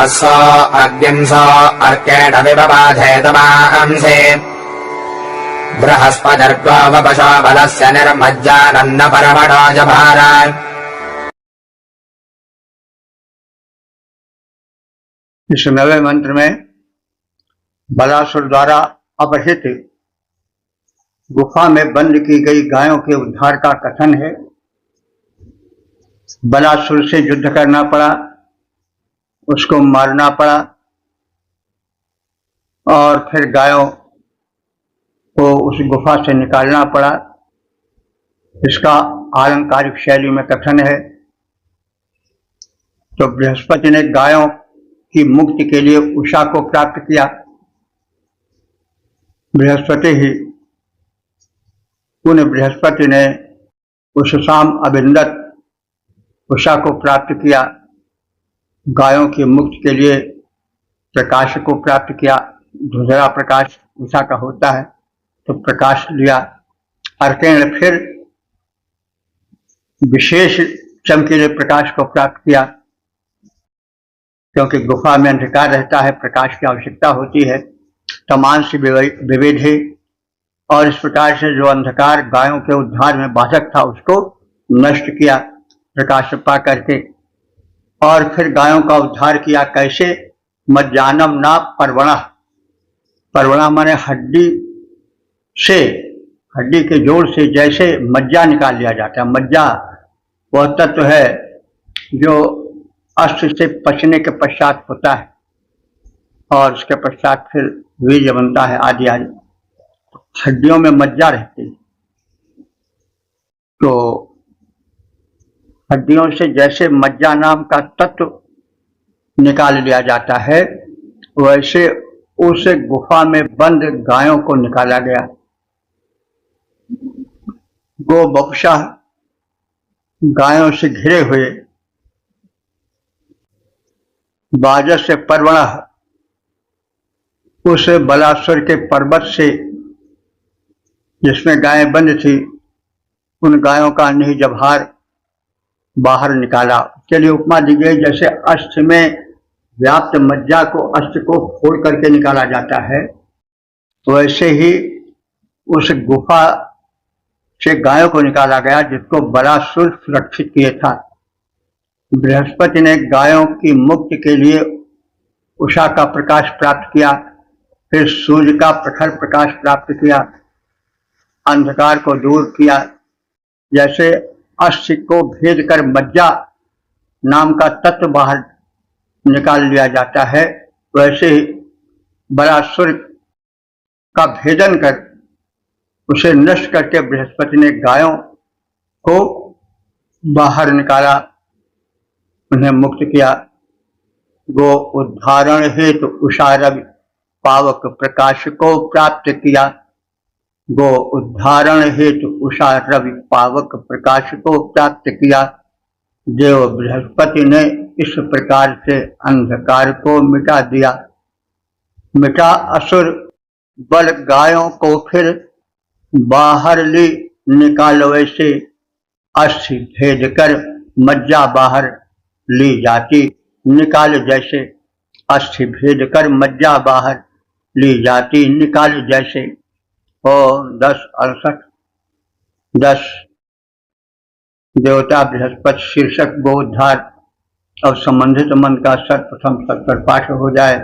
अस्व अग्निंसो अर्केडविबबाधेतमांसे बृहस्पतिर्गो वपशो बलस्य निर्मज्जानन्न परमणो जभारा। इस नवे मंत्र में बलासुर द्वारा अपहृत गुफा में बंद की गई गायों के उद्धार का कथन है। बलासुर से युद्ध करना पड़ा, उसको मारना पड़ा और फिर गायों को उस गुफा से निकालना पड़ा। इसका आलंकारिक शैली में कथन है। तो बृहस्पति ने गायों की मुक्ति के लिए उषा को प्राप्त किया। बृहस्पति ने उषसाम अविंदत उषा को प्राप्त किया। गायों की मुक्ति के लिए प्रकाश को प्राप्त किया। धुंधला प्रकाश उषा का होता है, तो प्रकाश लिया। अर्केण फिर विशेष चमकीले प्रकाश को प्राप्त किया, क्योंकि गुफा में अंधकार रहता है, प्रकाश की आवश्यकता होती है। तमांस विविधे, और इस प्रकार से जो अंधकार गायों के उद्धार में बाधक था उसको नष्ट किया प्रकाश पा करके। और फिर गायों का उद्धार किया। कैसे? मज्जानम ना पर्वणा। पर्वणा माने हड्डी से, हड्डी के जोड़ से जैसे मज्जा निकाल लिया जाता है। मज्जा वह तत्व है जो अस्थि से पचने के पश्चात होता है और उसके पश्चात फिर बीज बनता है आदि आदि। हड्डियों में मज्जा रहती है, तो हड्डियों से जैसे मज्जा नाम का तत्व निकाल लिया जाता है, वैसे उस गुफा में बंद गायों को निकाला गया। गो बपुषा, गायों से घिरे हुए। बाजस से पर्वण, उस बलासुर के पर्वत से जिसमें गायें बंद थी, उन गायों का निजभार बाहर निकाला। चलिए उपमा दी गई, जैसे अस्थि में व्याप्त मज्जा को अस्थि को फोड़ करके निकाला जाता है, वैसे ही उस गुफा से गायों को निकाला गया जिसको बलासुर सुरक्षित किए था। बृहस्पति ने गायों की मुक्ति के लिए उषा का प्रकाश प्राप्त किया, फिर सूर्य का प्रखर प्रकाश प्राप्त किया, अंधकार को दूर किया। जैसे अस्थि को भेद कर मज्जा नाम का तत्व बाहर निकाल लिया जाता है, वैसे ही बलासुर का भेदन कर उसे नष्ट करके बृहस्पति ने गायों को बाहर निकाला, उन्हें मुक्त किया। गो उद्धारण हेतु उषा रवि पावक प्रकाश को प्राप्त किया। गो उद्धारण हेतु उषा रवि पावक प्रकाश को प्राप्त किया। देव बृहस्पति ने इस प्रकार से अंधकार को मिटा दिया। मिटा असुर बल गायों को फिर बाहर ली निकाल, वैसे अस्थि भेद कर मज्जा बाहर ली जाती। निकाल जैसे अस्थि भेद कर मज्जा बाहर ली जाती, निकाल जैसे। और 10 देवता बृहस्पति शीर्षक गोउद्धार और संबंधित मंत्र का सर्वप्रथम सत्तर पाठ हो जाए।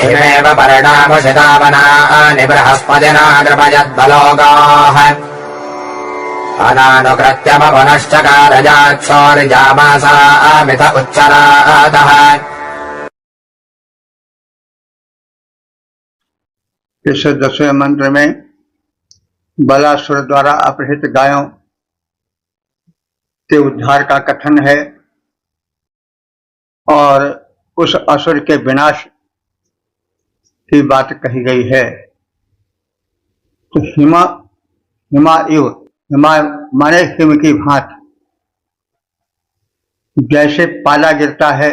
हिमेव परिणामशितावनानि बृहस्पतिना कृपयद्बलोगाः अनानुकृत्यमपुनश्चकारजात्सौर्यजामासामित उच्चरातः। इस 10वें मंत्र में बलासुर द्वारा अपहृत गायों के उद्धार का कथन है और उस असुर के विनाश की बात कही गई है। तो हिमा इव, हिमा माने हिम की भांति, जैसे पाला गिरता है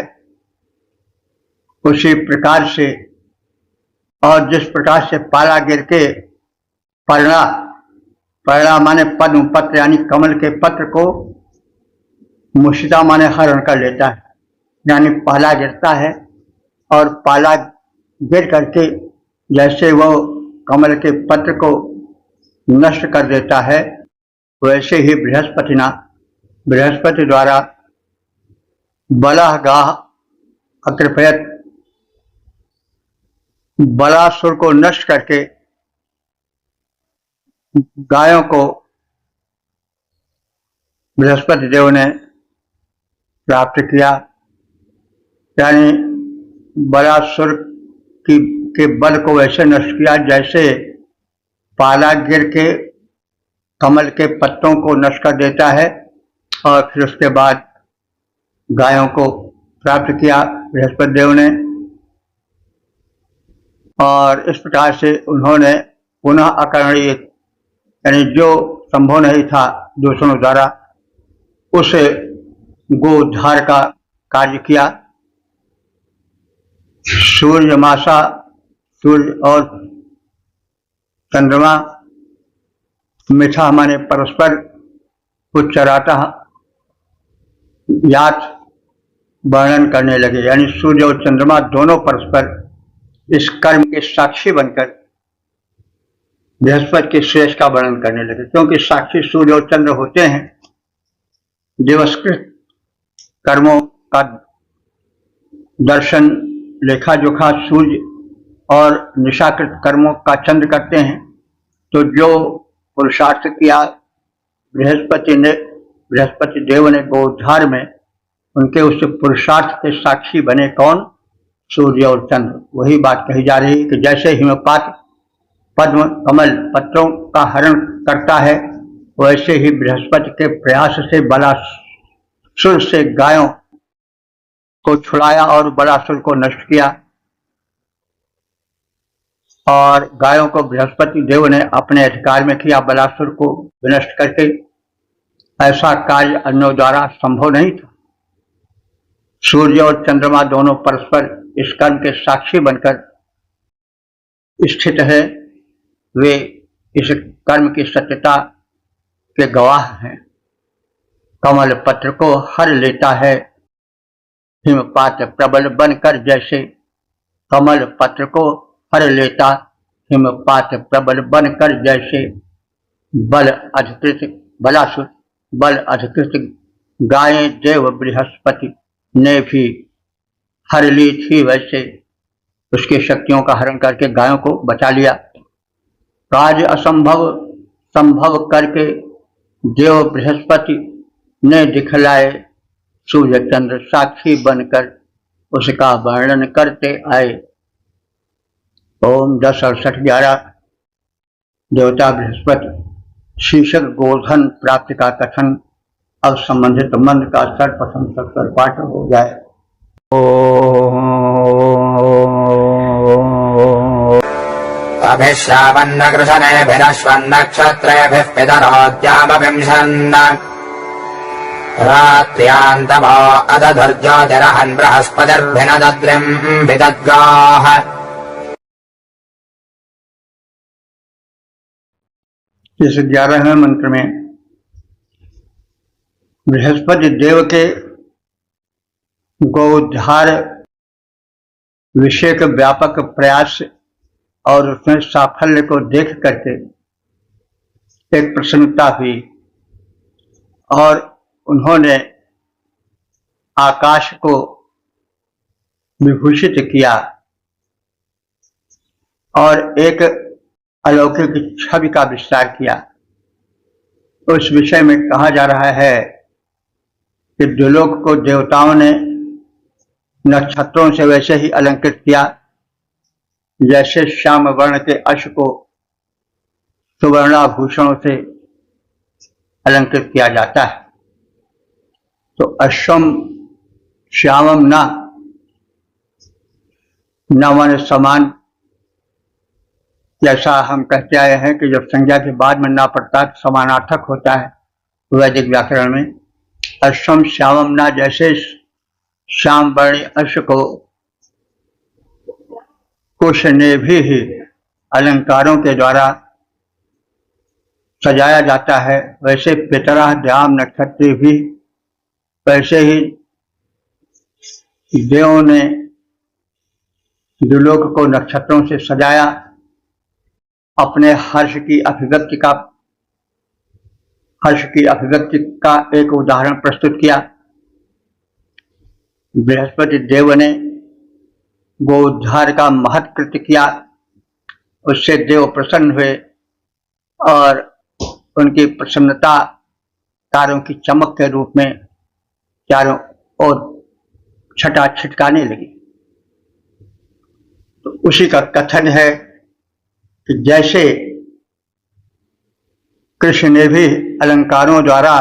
उसी प्रकार से, और जिस प्रकार से पाला गिर के पर्णा माने पद्म पत्र यानी कमल के पत्र को मुशिता माने हरण कर लेता है, यानी पाला गिरता है और पाला गिर करके जैसे वो कमल के पत्र को नष्ट कर देता है, वैसे ही बृहस्पति द्वारा बलह गाह अकृपयत, बलासुर को नष्ट करके गायों को बृहस्पति देव ने प्राप्त किया। यानी बलासुर के बल को वैसे नष्ट किया जैसे पाला गिर के कमल के पत्तों को नष्ट कर देता है, और फिर उसके बाद गायों को प्राप्त किया बृहस्पति देव ने। और इस प्रकार से उन्होंने पुनः अकरणीय, यानी जो संभव नहीं था दूसरों द्वारा, उस गोउद्धार का कार्य किया। सूर्यमासा, सूर्य और चंद्रमा, मिथा माने परस्पर, उच्चराता यात वर्णन करने लगे। यानी सूर्य और चंद्रमा दोनों परस्पर इस कर्म के साक्षी बनकर बृहस्पति के श्रेष्ठ का वर्णन करने लगे, क्योंकि साक्षी सूर्य और चंद्र होते हैं। दिवसकृत कर्मों का दर्शन लेखा जोखा सूर्य और निशाकृत कर्मों का चंद्र करते हैं। तो जो पुरुषार्थ किया बृहस्पति देव ने गोउद्धार में, उनके उस पुरुषार्थ के साक्षी बने कौन? सूर्य और चंद्र। वही बात कही जा रही है कि जैसे हिमपात पद्म कमल पत्रों का हरण करता है, वैसे ही बृहस्पति के प्रयास से बलासुर से गायों को छुड़ाया और बलासुर को नष्ट किया। और गायों को बृहस्पति देव ने अपने अधिकार में किया बलासुर को विनष्ट करके। ऐसा कार्य अन्यों द्वारा संभव नहीं था। सूर्य और चंद्रमा दोनों परस्पर इस कर्म के साक्षी बनकर स्थित है। वे इस कर्म की सत्यता के गवाह हैं। कमल पत्र को हर लेता है हिमपात प्रबल बनकर, जैसे कमल पत्र को हर लेता हिमपात प्रबल बनकर, जैसे बल अधिकृत बलासुर बल अधिकृत गायें देव बृहस्पति ने भी हर ली थी, वैसे उसकी शक्तियों का हरण करके गायों को बचा लिया। कार्य असंभव संभव करके देव बृहस्पति ने दिखलाए, सूर्य चंद्र साक्षी बनकर उसका वर्णन करते आए। ओम 106811 देवता बृहस्पति शीर्षक गोधन प्राप्ति का कथन। अब संबंधित मंत्र का सर्वप्रथम सत्तर पाठ हो जाए। अभिश्रावन्नकृशनेभिरश्वन्नक्षत्रेभिः पितरोद्यामविंशन् रात्र्यान्तमो अदधुर्ज्योतिरहन् बृहस्पतिर्भिनदद्रिम् विदद्गाः। इस 11वें मंत्र में बृहस्पति देव के गोउद्धार विषय के व्यापक प्रयास और उसमें साफल्य को देख करके एक प्रसन्नता हुई और उन्होंने आकाश को विभूषित किया और एक अलौकिक छवि का विस्तार किया। उस विषय में कहा जा रहा है कि द्युलोक को देवताओं ने नक्षत्रों से वैसे ही अलंकृत किया जैसे श्याम वर्ण के अश्व को सुवर्णाभूषणों से अलंकृत किया जाता है। तो अश्वम श्यामम न माने समान, जैसा हम कहते आए हैं कि जब संज्ञा के बाद में ना पड़ता तो समानार्थक होता है वैदिक व्याकरण में। अश्वम श्यामम न, जैसे श्याम वर्णी अश्व को कुश ने भी अलंकारों के द्वारा सजाया जाता है, वैसे पितरा द्याम नक्षत्र भी वैसे ही देवों ने द्युलोक को नक्षत्रों से सजाया। अपने हर्ष की अभिव्यक्ति का एक उदाहरण प्रस्तुत किया। बृहस्पति देव ने गो उद्धार का महत् कृत्य किया। उससे देव प्रसन्न हुए और उनकी प्रसन्नता तारों की चमक के रूप में चारों ओर छटा छिटकाने लगी। तो उसी का कथन है कि जैसे कृष्ण ने भी अलंकारों द्वारा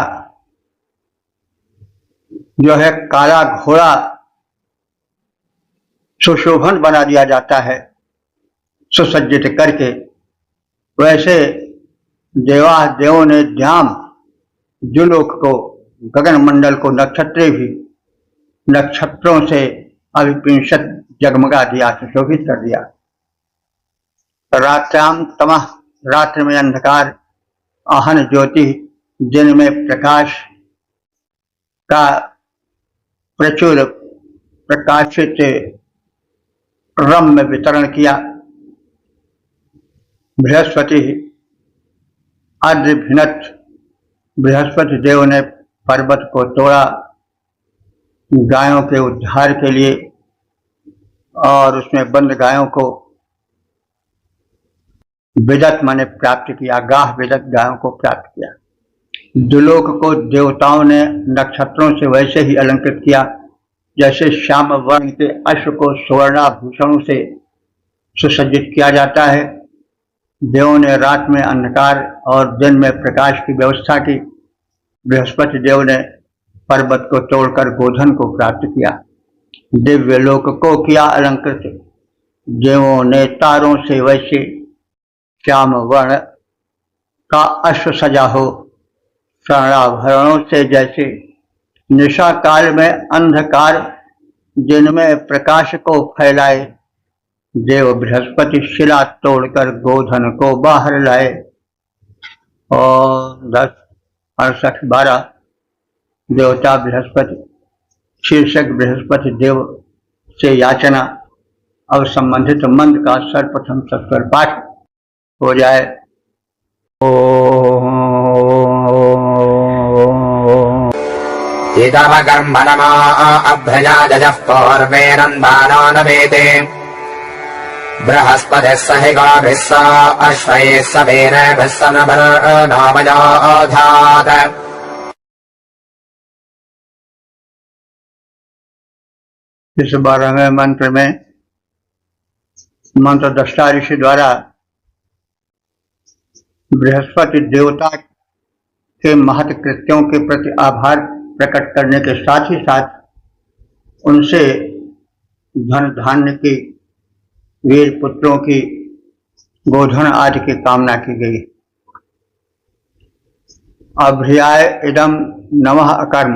जो है काला घोड़ा सुशोभन बना दिया जाता है सुसज्जित करके, वैसे देवादेवों ने ध्यान जुलोक को, गगन मंडल को, नक्षत्रे भी नक्षत्रों से अभिपिंशत जगमगा दिया, सुशोभित कर दिया। रात्र्याम तमः, रात्रि में अंधकार, आहन ज्योति, दिन में प्रकाश का प्रचुर प्रकाशित रम्य वितरण किया। बृहस्पति अद्रिभिनत, बृहस्पति देव ने पर्वत को तोड़ा गायों के उद्धार के लिए और उसमें बंद गायों को विदत माने प्राप्त किया, गाह विदत गायों को प्राप्त किया। दुलोक को देवताओं ने नक्षत्रों से वैसे ही अलंकृत किया जैसे श्याम वर्ण के अश्व को सुवर्णाभूषणों से सुसज्जित किया जाता है। देवों ने रात में अंधकार और दिन में प्रकाश की व्यवस्था की। बृहस्पति देव ने पर्वत को तोड़कर गोधन को प्राप्त किया। दिव्य लोक को किया अलंकृत, देवों ने तारों से वैसे श्याम वर्ण का अश्व सजा हो, स्वर्णाभरणों से जैसे निशा काल में अंधकार दिन में प्रकाश को फैलाए। देव बृहस्पति शिला तोड़कर गोधन को बाहर लाए। और 10:68-12 देवता बृहस्पति शीर्षक बृहस्पति देव से याचना। अब संबंधित मंत्र का सर्वप्रथम सत्वर पाठ हो जाए। इदमकर्मणमा अभ्यजाजः पौर्वेरन्दानो न वेदे बृहस्पतिः सहि गाभिः स अश्वैः सवेरभिः स नभर्नामयोधात्। इस 12वें मंत्र में मंत्र दृष्टा ऋषि द्वारा बृहस्पति देवता के महत् कृत्यों के प्रति आभार प्रकट करने के साथ ही साथ उनसे धन धान्य की, वीर पुत्रों की, गोधन आदि की कामना की गई। अभ्र्याय इदम नमः अकर्म।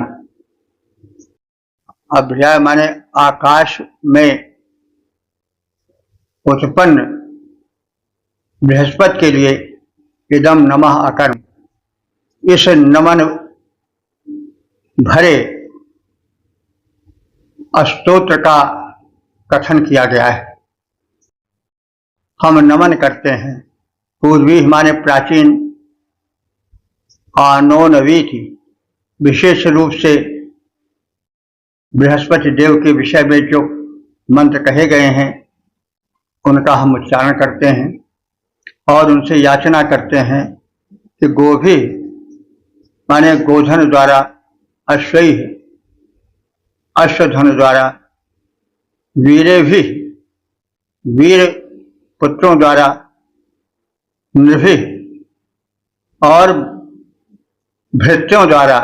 अभ्र्याय माने आकाश में उत्पन्न बृहस्पति के लिए इदम नमः अकर्म, इस नमन भरे स्तोत्र का कथन किया गया है। हम नमन करते हैं। पूर्वी माने प्राचीन, आनोनवीति विशेष रूप से बृहस्पति देव के विषय में जो मंत्र कहे गए हैं उनका हम उच्चारण करते हैं और उनसे याचना करते हैं कि गोभी माने गोधन द्वारा, अश्वई अश्वधन द्वारा, वीरे भी वीर पुत्रों द्वारा, नृभि और भृत्यों द्वारा,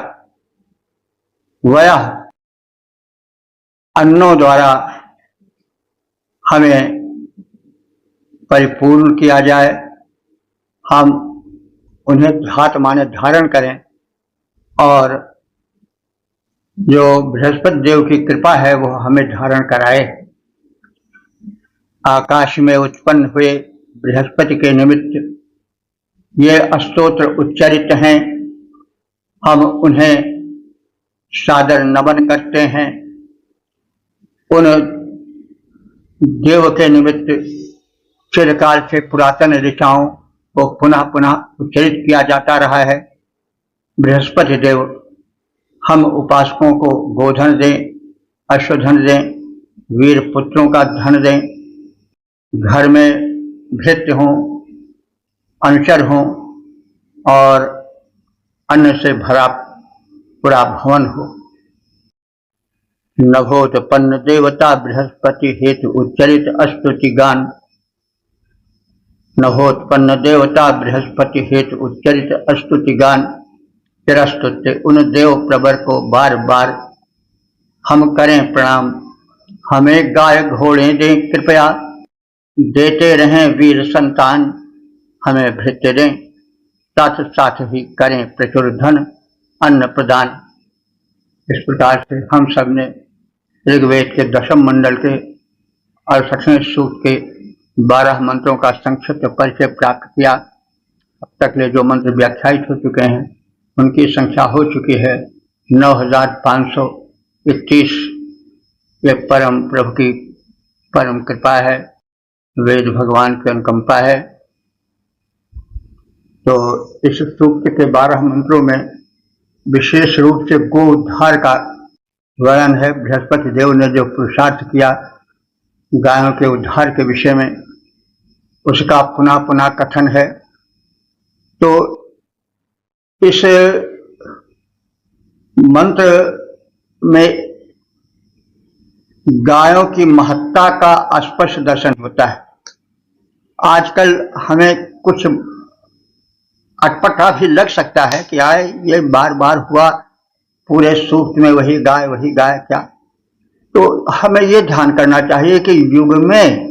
वयः अन्नों द्वारा हमें परिपूर्ण किया जाए। हम उन्हें धात माने धारण करें और जो बृहस्पति देव की कृपा है वो हमें धारण कराए। आकाश में उत्पन्न हुए बृहस्पति के निमित्त ये स्तोत्र उच्चारित हैं। हम उन्हें सादर नमन करते हैं। उन देव के निमित्त चिरकाल से पुरातन ऋचाओं को पुनः पुनः उच्चरित किया जाता रहा है। बृहस्पति देव हम उपासकों को गोधन दें अश्वधन दें, वीर पुत्रों का धन दें, घर में भृत्य हों, अनुचर हों और अन्न से भरा पूरा भवन हो। नभोत्पन्न देवता बृहस्पति हेतु उच्चरित स्तुति गान। नभोत्पन्न देवता बृहस्पति हेतु उच्चरित स्तुति गान। चिरस्तुत्य उन देव प्रवर को बार बार हम करें प्रणाम। हमें गाय घोड़े दें कृपया, देते रहें वीर संतान। हमें भृत्य दें, साथ साथ ही करें प्रचुर धन अन्न प्रदान। इस प्रकार से हम सब ने ऋग्वेद के दशम मंडल के 68वें सूक्त के 12 मंत्रों का संक्षिप्त परिचय प्राप्त किया। अब तक ले जो मंत्र व्याख्यायित हो चुके हैं उनकी संख्या हो चुकी है 9521। ये परम प्रभु की परम कृपा है, वेद भगवान की अनुकंपा है। तो इस सूक्त के 12 मंत्रों में विशेष रूप से गो उद्धार का वर्णन है। बृहस्पति देव ने जो पुरुषार्थ किया गायों के उद्धार के विषय में, उसका पुनः पुनः कथन है। तो इस मंत्र में गायों की महत्ता का स्पष्ट दर्शन होता है। आजकल हमें कुछ अटपटा भी लग सकता है कि आए ये बार बार हुआ पूरे सूक्त में वही गाय क्या। तो हमें ये ध्यान करना चाहिए कि युग में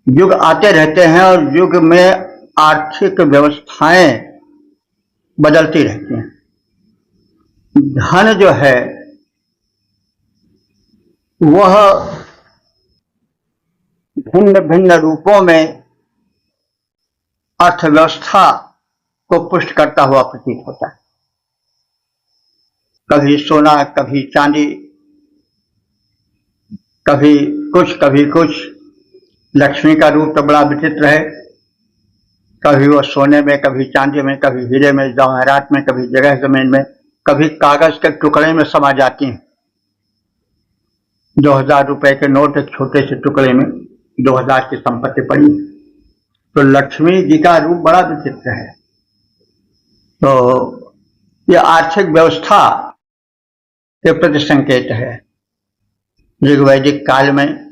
युग आते रहते हैं और युग में आर्थिक व्यवस्थाएं बदलती रहती हैं। धन जो है वह भिन्न भिन्न रूपों में अर्थव्यवस्था को पुष्ट करता हुआ प्रतीत होता है। कभी सोना, कभी चांदी, कभी कुछ। लक्ष्मी का रूप तो बड़ा विचित्र है, कभी वो सोने में, कभी चांदी में, कभी हीरे में, जवाहरात में, कभी जगह जमीन में, कभी कागज के टुकड़े में समा जाती हैं। 2000 रुपए के नोट एक छोटे से टुकड़े में 2000 की संपत्ति पड़ी। तो लक्ष्मी जी का रूप बड़ा विचित्र है। तो यह आर्थिक व्यवस्था के प्रति संकेत है। ऋग्वैदिक काल में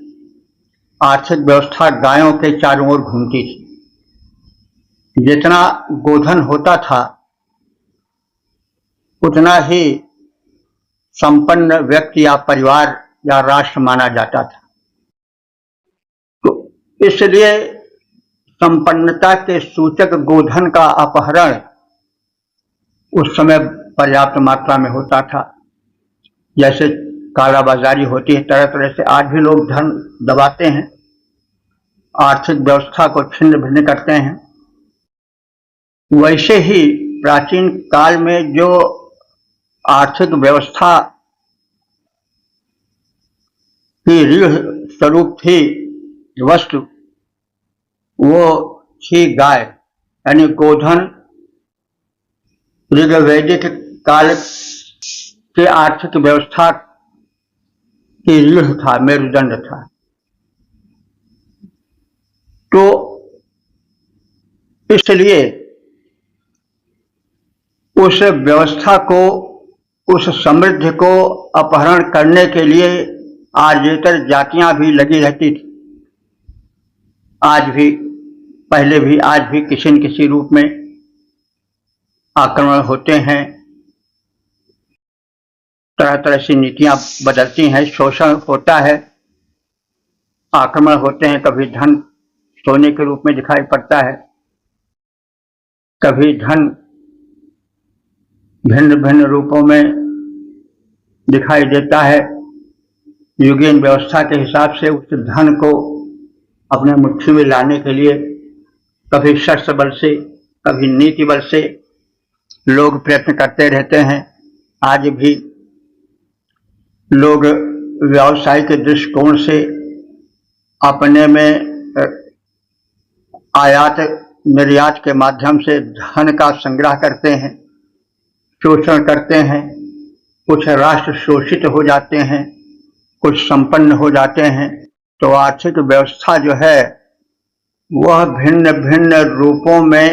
आर्थिक व्यवस्था गायों के चारों ओर घूमती थी। जितना गोधन होता था उतना ही संपन्न व्यक्ति या परिवार या राष्ट्र माना जाता था। तो इसलिए संपन्नता के सूचक गोधन का अपहरण उस समय पर्याप्त मात्रा में होता था। जैसे कालाबाजारी होती है, तरह तरह से आज भी लोग धन दबाते हैं, आर्थिक व्यवस्था को छिन्न भिन्न करते हैं। वैसे ही प्राचीन काल में जो आर्थिक व्यवस्था की रीढ़ स्वरूप थी वस्तु, वो थी गाय, यानी गोधन। ऋग्वैदिक काल के आर्थिक व्यवस्था की रीढ़ था, मेरुदंड था। तो इसलिए उस व्यवस्था को, उस समृद्धि को अपहरण करने के लिए आर्येतर जातियां भी लगी रहती थी। आज भी, पहले भी, आज भी किसी न किसी रूप में आक्रमण होते हैं, तरह तरह से नीतियां बदलती हैं, शोषण होता है, आक्रमण होते हैं। कभी धन सोने के रूप में दिखाई पड़ता है, कभी धन भिन्न भिन्न रूपों में दिखाई देता है। युगीन व्यवस्था के हिसाब से उस धन को अपने मुट्ठी में लाने के लिए कभी शस्त्र बल से, कभी नीति बल से लोग प्रयत्न करते रहते हैं। आज भी लोग व्यावसायिक दृष्टिकोण से अपने में आयात निर्यात के माध्यम से धन का संग्रह करते हैं, शोषण करते हैं, कुछ राष्ट्र शोषित हो जाते हैं, कुछ संपन्न हो जाते हैं, तो आर्थिक व्यवस्था जो है वह भिन्न भिन्न रूपों में,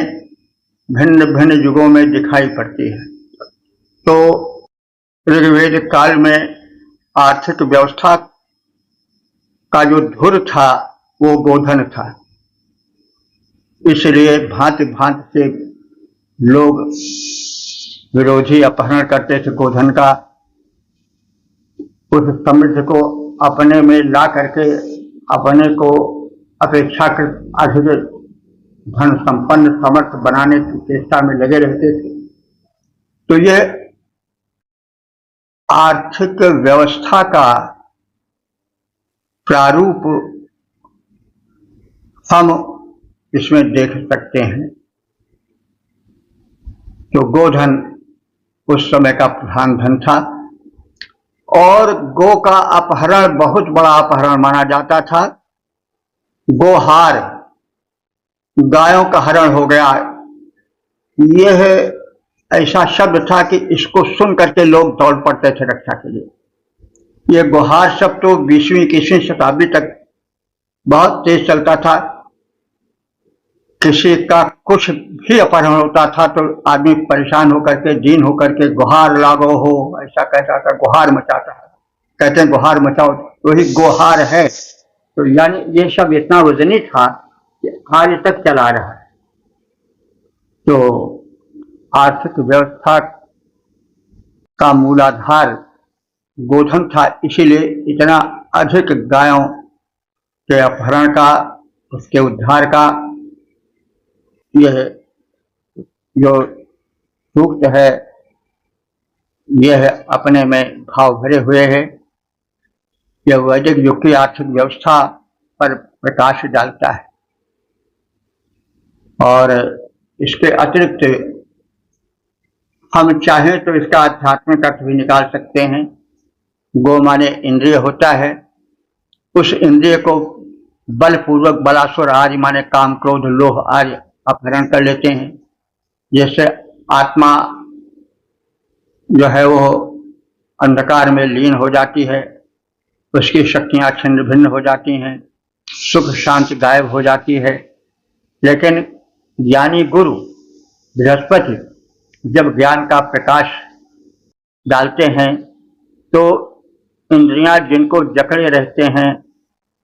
भिन्न भिन्न युगों में दिखाई पड़ती है। तो ऋग्वेद काल में आर्थिक व्यवस्था का जो धुर था वो गोधन था, इसलिए भांति भांति से लोग विरोधी अपहरण करते थे गोधन का। उस समृद्धि को अपने में ला करके अपने को अपेक्षाकृत अधिक धन संपन्न समर्थ बनाने की चेष्टा में लगे रहते थे। तो यह आर्थिक व्यवस्था का प्रारूप हम इसमें देख सकते हैं। तो गोधन उस समय का प्रधान धन था और गो का अपहरण बहुत बड़ा अपहरण माना जाता था। गोहार, गायों का हरण हो गया, यह ऐसा शब्द था कि इसको सुन करके लोग दौड़ पड़ते थे रक्षा के लिए। यह गोहार शब्द तो 20वीं 21वीं शताब्दी तक बहुत तेज चलता था। किसी का कुछ भी अपहरण होता था तो आदमी परेशान होकर के, दीन होकर के गुहार लागो हो, ऐसा कहता था, गुहार मचाता है। कहते हैं गुहार मचाओ, तो ही गोहार है। तो यानी ये सब इतना वजनी था कि आज तक चला रहा है। तो आर्थिक व्यवस्था का मूलाधार गोधन था, इसीलिए इतना अधिक गायों के अपहरण का, उसके उद्धार का यह जो सूक्त है यह अपने में भाव भरे हुए है। यह वैदिक युग की आर्थिक व्यवस्था पर प्रकाश डालता है। और इसके अतिरिक्त हम चाहें तो इसका आध्यात्मिक अर्थ भी निकाल सकते हैं। गो माने इंद्रिय होता है, उस इंद्रिय को बलपूर्वक बलासुर आदि माने काम क्रोध लोभ आदि अपहरण कर लेते हैं। जैसे आत्मा जो है वो अंधकार में लीन हो जाती है, उसकी शक्तियां छिन्न भिन्न हो जाती हैं, सुख शांति गायब हो जाती है। लेकिन ज्ञानी गुरु बृहस्पति जब ज्ञान का प्रकाश डालते हैं तो इंद्रियां जिनको जकड़े रहते हैं,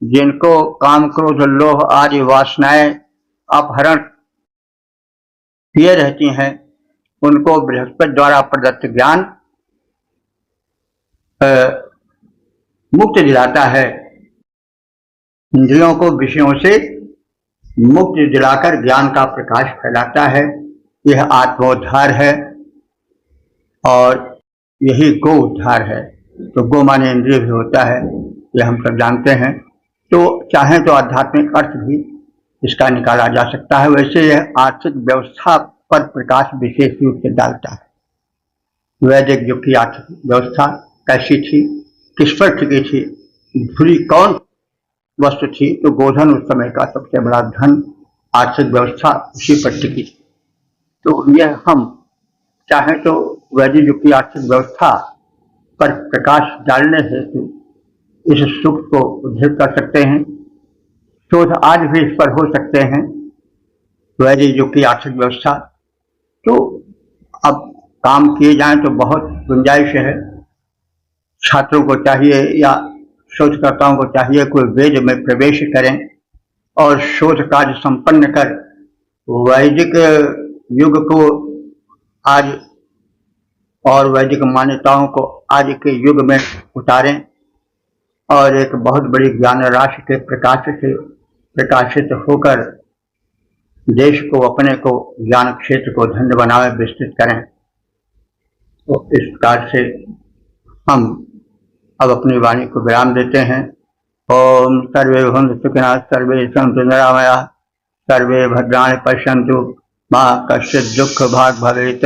जिनको काम क्रोध लोभ आदि वासनाएं अपहरण किए रहती हैं, उनको बृहस्पति द्वारा प्रदत्त ज्ञान मुक्त दिलाता है। इंद्रियों को विषयों से मुक्त दिलाकर ज्ञान का प्रकाश फैलाता है। यह आत्मोद्धार है और यही गो उद्धार है। तो गो माने इंद्रिय भी होता है, यह हम सब जानते हैं। तो चाहें तो आध्यात्मिक अर्थ भी इसका निकाला जा सकता है। वैसे यह आर्थिक व्यवस्था पर प्रकाश विशेष रूप से डालता है। वैदिक युग की आर्थिक व्यवस्था कैसी थी, किस पर टिकी थी, धुरी कौन वस्तु थी, तो गोधन उस समय का सबसे बड़ा धन, आर्थिक व्यवस्था उसी पर टिकी थी। तो यह हम चाहें तो वैदिक युग की आर्थिक व्यवस्था पर प्रकाश डालने हेतु इस सूक्त को उद्धृत कर सकते हैं। शोध आज भी इस पर हो सकते हैं, वैदिक युग की आर्थिक व्यवस्था। तो अब काम किए जाएं तो बहुत गुंजाइश है। छात्रों को चाहिए या शोधकर्ताओं को चाहिए कोई वेद में प्रवेश करें और शोध कार्य संपन्न कर वैदिक युग को आज और वैदिक मान्यताओं को आज के युग में उतारें और एक बहुत बड़ी ज्ञान राशि के प्रकाश से प्रकाशित होकर देश को, अपने को, ज्ञान क्षेत्र को धन्य बनावे, विस्तृत करें। तो इस प्रकार से हम अब अपनी वाणी को विराम देते हैं। ओम सर्वे भवन्तु सुखिनः, सर्वे सन्तु निरामयाः, सर्वे भद्राणि पश्यन्तु, मा कश्चित् दुःख भाग् भवेत्।